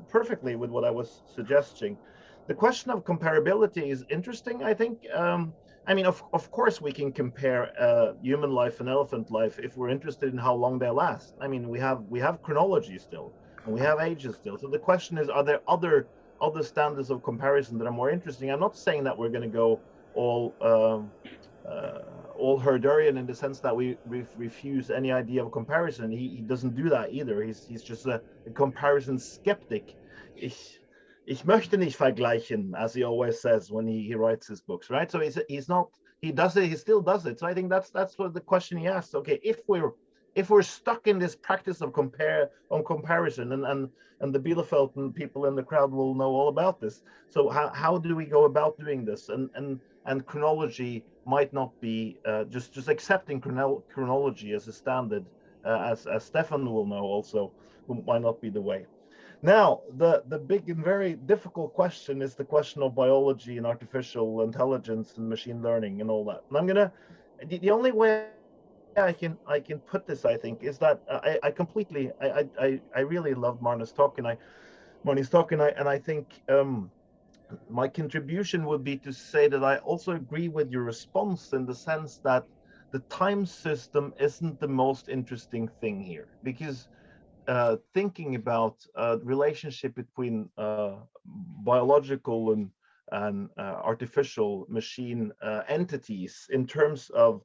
perfectly with what I was suggesting. The question of comparability is interesting, I think. I mean, of course, we can compare human life and elephant life if we're interested in how long they last. I mean, we have chronology still, and we have ages still. So the question is, are there other standards of comparison that are more interesting? I'm not saying that we're going to go all Herderian in the sense that we refuse any idea of comparison. He doesn't do that either. He's just a comparison skeptic. Ich möchte nicht vergleichen, as he always says when he writes his books, right? So he's not, he does it, he still does it. So I think that's what the question he asks. Okay, if we're stuck in this practice of comparison, and the Bielefeld people in the crowd will know all about this. So how do we go about doing this? And chronology might not be just accepting chronology as a standard, as Stefan will know also, might not be the way. Now, the big and very difficult question is the question of biology and artificial intelligence and machine learning and all that. And the only way I can put this, I think, is that I really love Marnie's talk, and I think my contribution would be to say that I also agree with your response in the sense that the time system isn't the most interesting thing here, because thinking about relationship between biological and artificial machine entities in terms of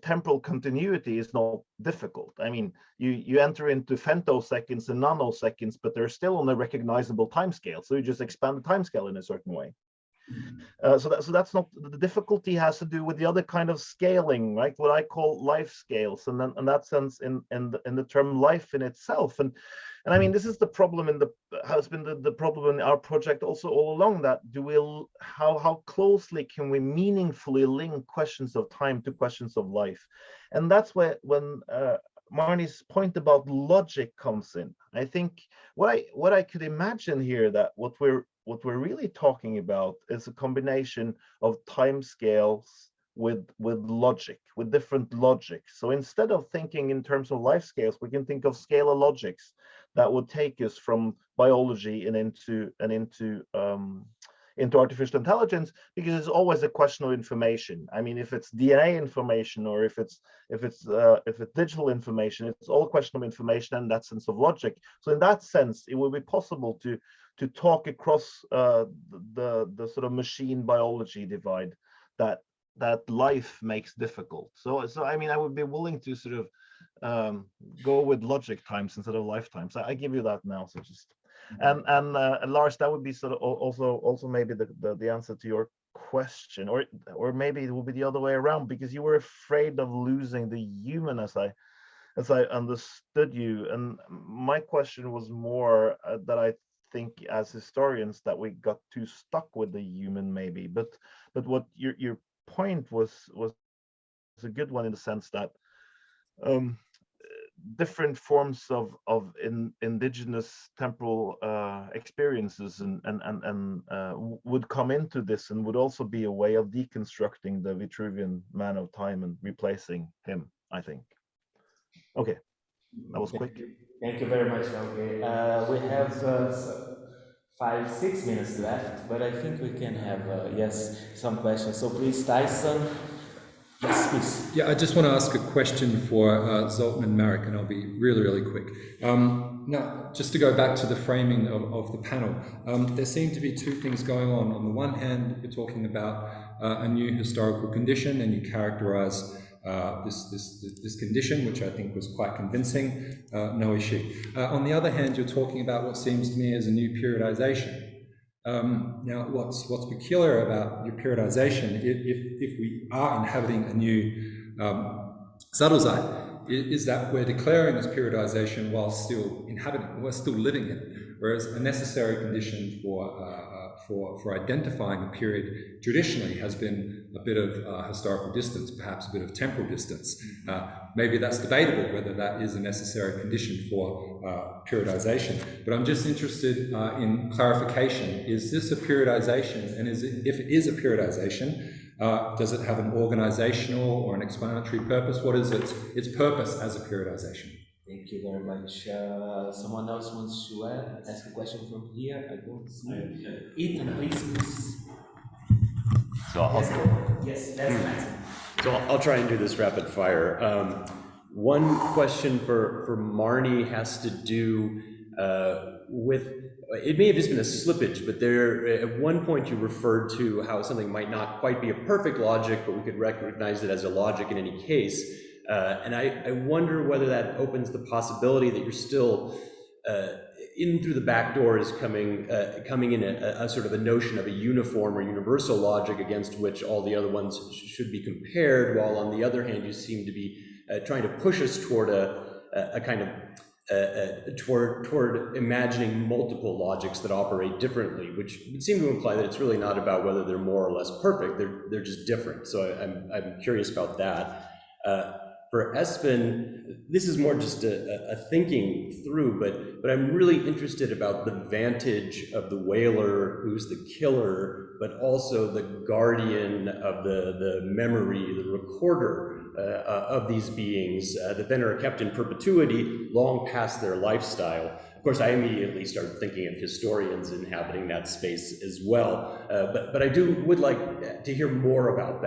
temporal continuity is not difficult. I mean, you enter into femtoseconds and nanoseconds, but they're still on a recognizable timescale. So you just expand the timescale in a certain way. So that's not, the difficulty has to do with the other kind of scaling, right? What I call life scales, and then in that sense, in the term life in itself, and I mean, this is the problem has been the problem in our project also all along, that how closely can we meaningfully link questions of time to questions of life, and that's when Marnie's point about logic comes in. I think what I could imagine here, that what we're really talking about is a combination of timescales with logic, with different logics. So instead of thinking in terms of life scales, we can think of scalar logics that would take us from biology and into artificial intelligence, because it's always a question of information. I mean, if it's DNA information or if it's digital information, it's all a question of information and that sense of logic. So in that sense, it will be possible to talk across the sort of machine biology divide that life makes difficult. So I mean, I would be willing to sort of go with logic times instead of lifetimes. I give you that now. So just and Lars, that would be sort of also maybe the answer to your question, or maybe it will be the other way around, because you were afraid of losing the human, as I understood you. And my question was more that I think as historians that we got too stuck with the human, maybe. But what your point was a good one, in the sense that different forms of indigenous temporal experiences and would come into this, and would also be a way of deconstructing the Vitruvian man of time and replacing him, I think. Okay, that was quick. Thank you very much, Helge. We have 5-6 minutes left, but I think we can have some questions. So please, Tyson. Yes, please. Yeah, I just want to ask a question for Zoltán and Marek, and I'll be really, really quick. Now, just to go back to the framing of the panel, there seem to be two things going on. On the one hand, you're talking about a new historical condition, and you characterize this condition, which I think was quite convincing, no issue. On the other hand, you're talking about what seems to me as a new periodization. Now, what's peculiar about your periodization, if we are inhabiting a new Sattelzeit, is that we're declaring this periodization while still inhabiting, we're still living it, whereas a necessary condition for identifying a period traditionally has been a bit of historical distance, perhaps a bit of temporal distance. Maybe that's debatable whether that is a necessary condition for periodization, but I'm just interested in clarification. Is this a periodization, and if it is a periodization, does it have an organizational or an explanatory purpose? What is its purpose as a periodization? Thank you very much. Someone else wants to ask a question from here? I don't see. Ethan, please. So Yes, that's nice. So I'll try and do this rapid fire. One question for Marnie has to do with, it may have just been a slippage, but there at one point you referred to how something might not quite be a perfect logic, but we could recognize it as a logic in any case. And I wonder whether that opens the possibility that you're still in through the back door is coming in a sort of a notion of a uniform or universal logic against which all the other ones should be compared, while on the other hand you seem to be trying to push us toward a kind of toward imagining multiple logics that operate differently, which would seem to imply that it's really not about whether they're more or less perfect, they're just different. So I'm curious about that. For Espen, this is more just a thinking through, but I'm really interested about the vantage of the whaler, who's the killer, but also the guardian of the memory, the recorder. of these beings that then are kept in perpetuity long past their lifestyle. Of course, I immediately started thinking of historians inhabiting that space as well. But I would like to hear more about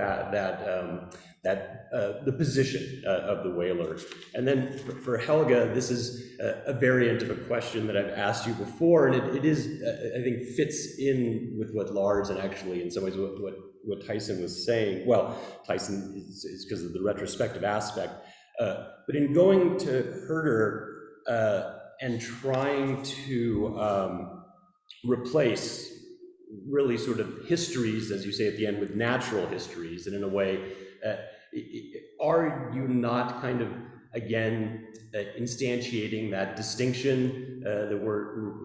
the position of the whaler. And then for Helge, this is a variant of a question that I've asked you before, and it is, I think, fits in with what Lars and actually in some ways what Tyson was saying. Well, Tyson is because of the retrospective aspect. But in going to Herder, and trying to replace really sort of histories, as you say at the end, with natural histories, and in a way, are you not kind of, again, instantiating that distinction that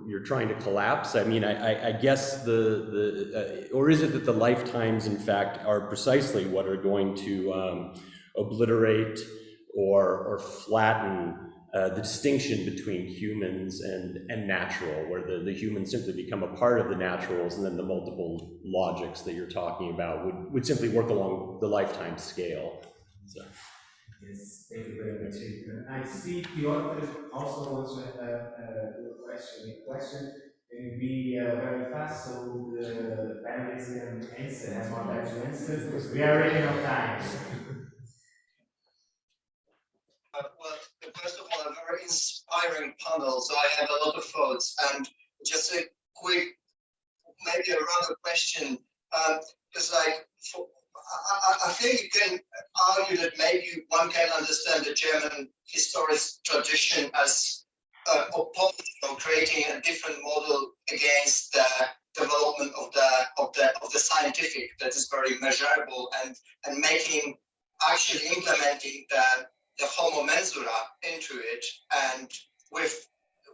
you're trying to collapse? I mean, I guess or is it that the lifetimes, in fact, are precisely what are going to obliterate or flatten the distinction between humans and natural, where the humans simply become a part of the naturals, and then the multiple logics that you're talking about would simply work along the lifetime scale. So. Yes, thank you very much. I see Piotr also wants to do a question. Can you be very fast so the panelists can answer, have more time to answer? We are running out of time. Well, first of all, a very inspiring panel, so I have a lot of thoughts. And just a quick, maybe a rather question, because I think you can argue that maybe one can understand the German historic tradition as opposed or creating a different model against the development of the scientific that is very measurable and making actually implementing the homo mensura into it, and with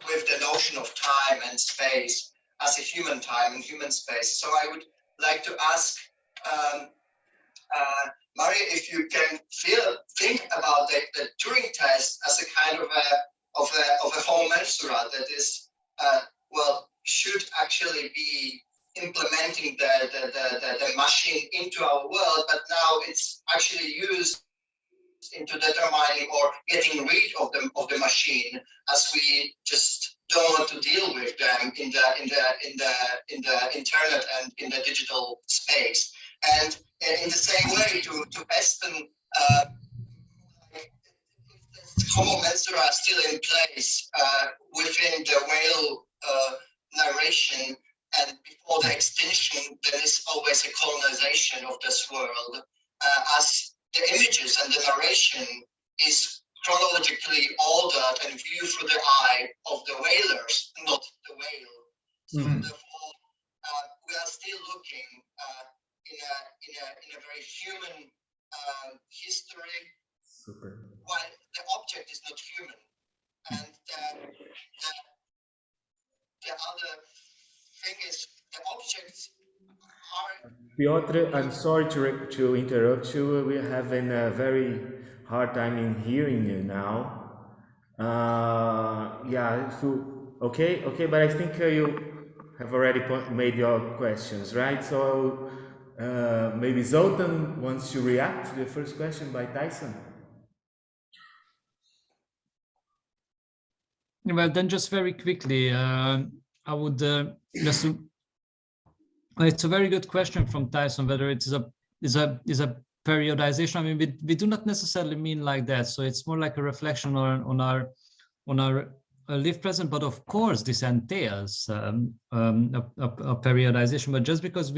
the notion of time and space as a human time and human space. So I would like to ask Marek, if you can think about the Turing test as a kind of a homo mensura that is should actually be implementing the machine into our world, but now it's actually used into determining or getting rid of the machine, as we just don't want to deal with them in the internet and in the digital space. And in the same way, to Espen, if the homo mensura is still in place within the whale narration, and before the extinction, there is always a colonization of this world, as the images and the narration is chronologically ordered and viewed through the eye of the whalers, not the whale. So therefore, we are still looking in a very human history. Super. While the object is not human, and the other thing is the objects are. Piotr, I'm sorry to interrupt you. We're having a very hard time in hearing you now. Yeah, okay, but I think you have already made your questions, right? So maybe Zoltán wants to react to the first question by Tyson. Well, then just very quickly, I would just. It's a very good question from Tyson, whether it is a periodization. I mean, we do not necessarily mean like that. So it's more like a reflection on our live present. But of course, this entails a periodization. But just because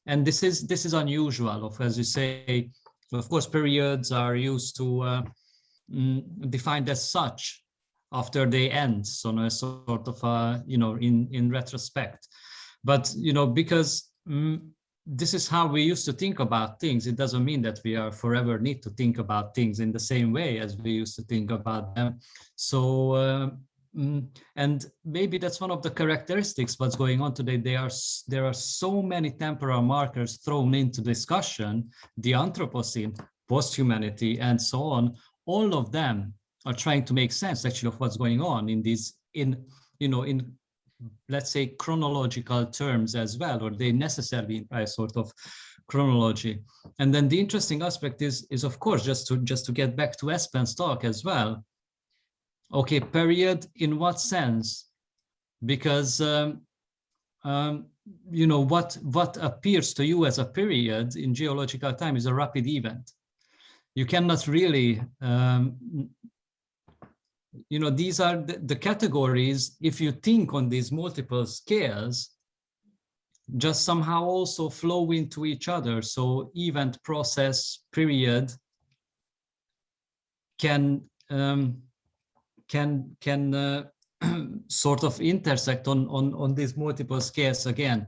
and this is unusual. As you say, of course, periods are used to defined as such after they end. So no sort of in retrospect. But because this is how we used to think about things, it doesn't mean that we are forever need to think about things in the same way as we used to think about them. So and maybe that's one of the characteristics what's going on today. There are so many temporal markers thrown into discussion, the Anthropocene, post-humanity, and so on. All of them are trying to make sense actually of what's going on in these in let's say, chronological terms as well, or they necessarily imply a sort of chronology. And then the interesting aspect is of course, just to get back to Espen's talk as well. Okay, period in what sense? Because you know, what appears to you as a period in geological time is a rapid event. You cannot really, you know, these are the categories, if you think on these multiple scales, just somehow also flow into each other. So event, process, period can sort of intersect on these multiple scales again.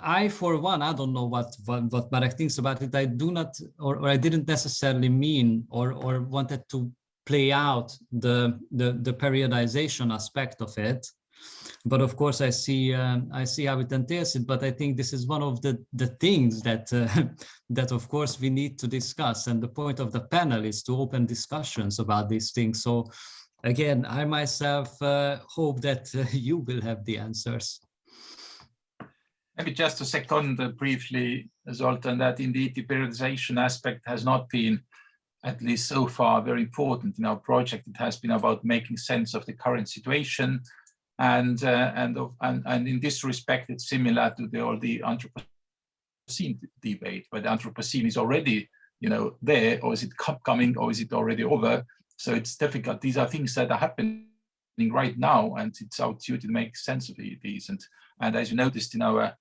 I, for one, I don't know what Marek thinks about it. I do not, or I didn't necessarily mean or wanted to play out the periodization aspect of it. But of course, I see how it entails it. But I think this is one of the things that that of course we need to discuss. And the point of the panel is to open discussions about these things. So again, I myself hope that you will have the answers. Maybe just to second briefly, Zoltán, that indeed the periodization aspect has not been, at least so far, very important in our project. It has been about making sense of the current situation. And in this respect, it's similar to the Anthropocene debate, where the Anthropocene is already, you know, there, or is it upcoming, or is it already over? So it's difficult. These are things that are happening right now, and it's our duty to make sense of these. And as you noticed in our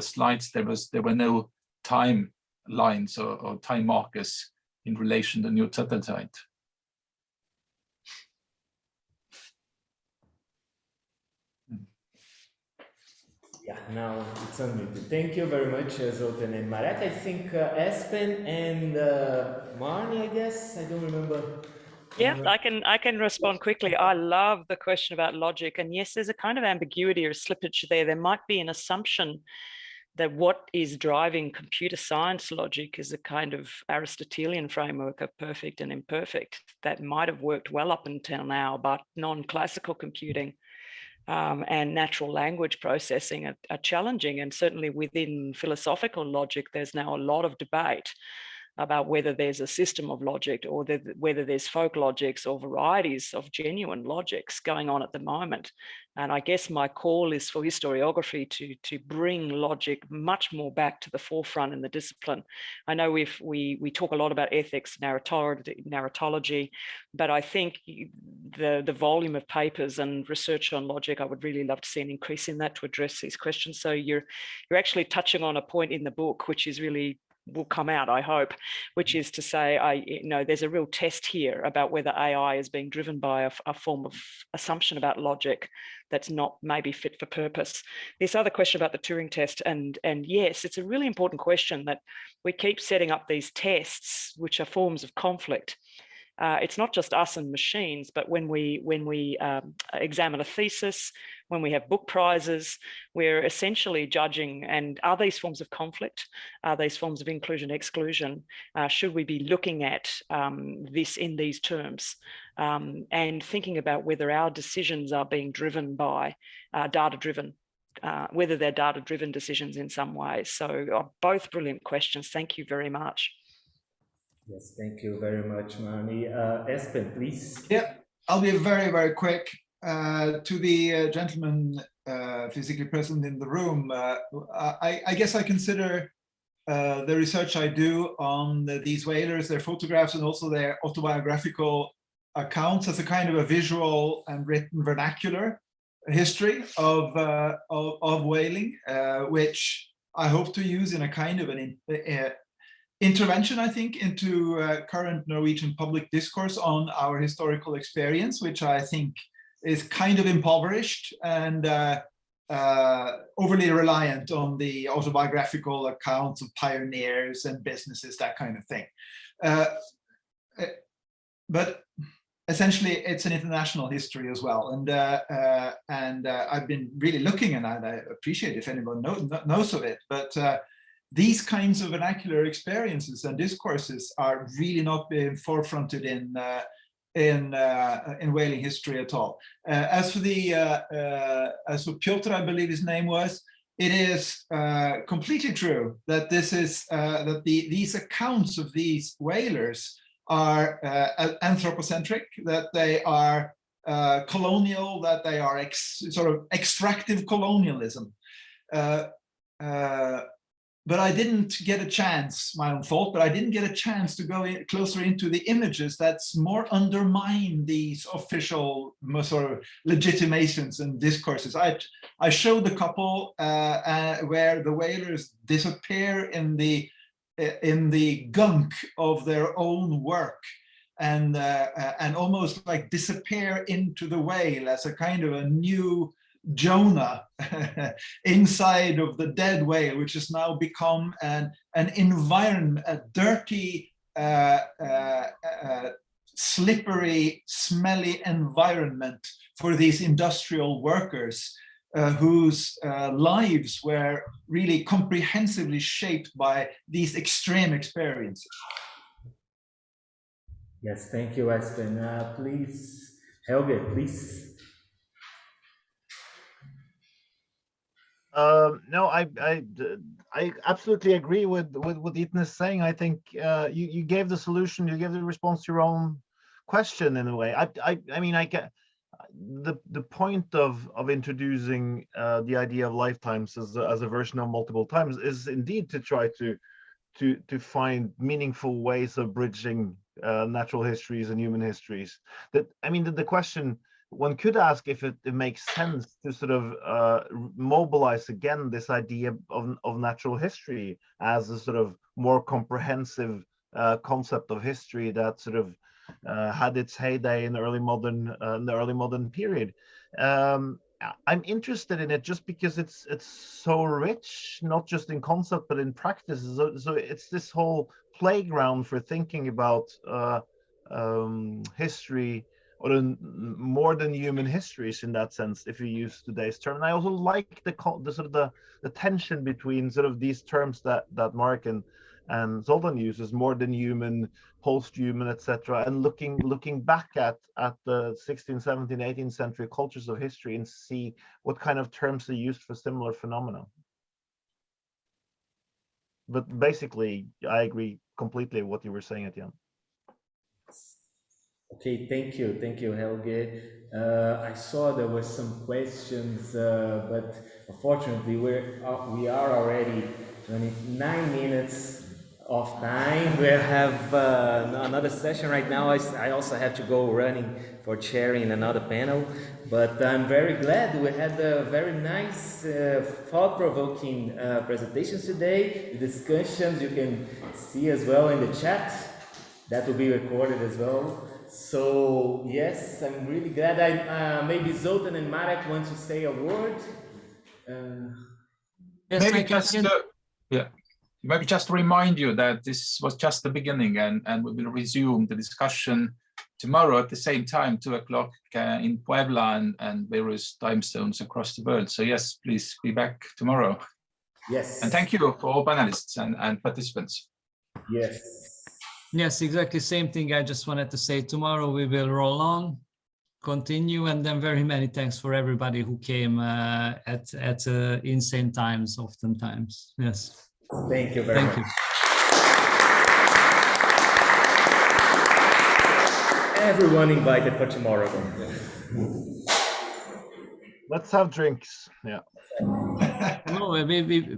slides, there were no time lines or time markers in relation to new Sattelzeit. Yeah, now it's unmuted. Thank you very much, Zoltán and Marek. I think Espen and Marnie, I guess. I don't remember. Yeah, I can respond quickly. I love the question about logic. And yes, there's a kind of ambiguity or slippage there. There might be an assumption that what is driving computer science logic is a kind of Aristotelian framework of perfect and imperfect that might have worked well up until now, but non-classical computing and natural language processing are challenging. And certainly within philosophical logic, there's now a lot of debate about whether there's a system of logic or whether there's folk logics or varieties of genuine logics going on at the moment. And I guess my call is for historiography to bring logic much more back to the forefront in the discipline. I know we talk a lot about ethics, narratology, but I think the volume of papers and research on logic, I would really love to see an increase in that to address these questions. So you're actually touching on a point in the book, which is really will come out, I hope, which is to say, there's a real test here about whether AI is being driven by a form of assumption about logic that's not maybe fit for purpose. This other question about the Turing test, and yes, it's a really important question that we keep setting up these tests, which are forms of conflict. It's not just us and machines, but when we examine a thesis, when we have book prizes, we're essentially judging, and are these forms of conflict? Are these forms of inclusion, exclusion? Should we be looking at this in these terms and thinking about whether our decisions are being driven by data-driven, whether they're data-driven decisions in some ways. So both brilliant questions. Thank you very much. Yes, thank you very much, Marnie. Espen, please. Yeah, I'll be very, very quick. To the gentleman physically present in the room, I guess I consider the research I do on these whalers, their photographs, and also their autobiographical accounts as a kind of a visual and written vernacular history of whaling, which I hope to use in a kind of an intervention, I think, into current Norwegian public discourse on our historical experience, which I think is kind of impoverished and overly reliant on the autobiographical accounts of pioneers and businesses, that kind of thing. But essentially, it's an international history as well. And I've been really looking, and I appreciate if anyone knows of it, but these kinds of vernacular experiences and discourses are really not being forefronted in whaling history at all. As for Piotr, I believe his name was, it is completely true that this is these accounts of these whalers are anthropocentric, that they are colonial, that they are sort of extractive colonialism. But I didn't get a chance, my own fault, but I didn't get a chance to go closer into the images that's more undermine these official sort of legitimations and discourses. I showed a couple where the whalers disappear in the gunk of their own work, and almost like disappear into the whale as a kind of a new Jonah inside of the dead whale, which has now become an environment, a dirty, slippery, smelly environment for these industrial workers whose lives were really comprehensively shaped by these extreme experiences. Yes, thank you, Espen. Please, Helge, please. No, I absolutely agree with what Ethan is saying. I think you gave the solution, you gave the response to your own question in a way. I mean, I get the point of introducing the idea of lifetimes as a version of multiple times is indeed to try to find meaningful ways of bridging natural histories and human histories. That, I mean, the question one could ask if it makes sense to sort of mobilize again this idea of natural history as a sort of more comprehensive concept of history that sort of had its heyday in the early modern period. I'm interested in it just because it's so rich, not just in concept but in practice. So it's this whole playground for thinking about history, or more than human histories in that sense, if you use today's term. And I also like the sort of the tension between sort of these terms that Marek and Zoltán uses, more than human, post-human, etc., and looking back at the 16th, 17th, 18th century cultures of history and see what kind of terms they used for similar phenomena. But basically, I agree completely with what you were saying at the end. Okay, thank you, Helge. I saw there were some questions, but unfortunately we are already 29 minutes of time. We have another session right now. I also have to go running for chairing another panel, but I'm very glad we had a very nice, thought-provoking presentations today. The discussions you can see as well in the chat. That will be recorded as well. So yes, I'm really glad. Maybe Zoltán and Marek want to say a word. Yes, maybe just to remind you that this was just the beginning, and we will resume the discussion tomorrow at the same time, 2 o'clock in Puebla and various time zones across the world. So yes, please be back tomorrow. Yes. And thank you for all panelists and participants. Yes. Yes, exactly same thing. I just wanted to say tomorrow we will roll on, continue, and then very many thanks for everybody who came at insane times, oftentimes. Yes. Thank you very much. You. Everyone invited for tomorrow. Let's have drinks. Yeah. No, we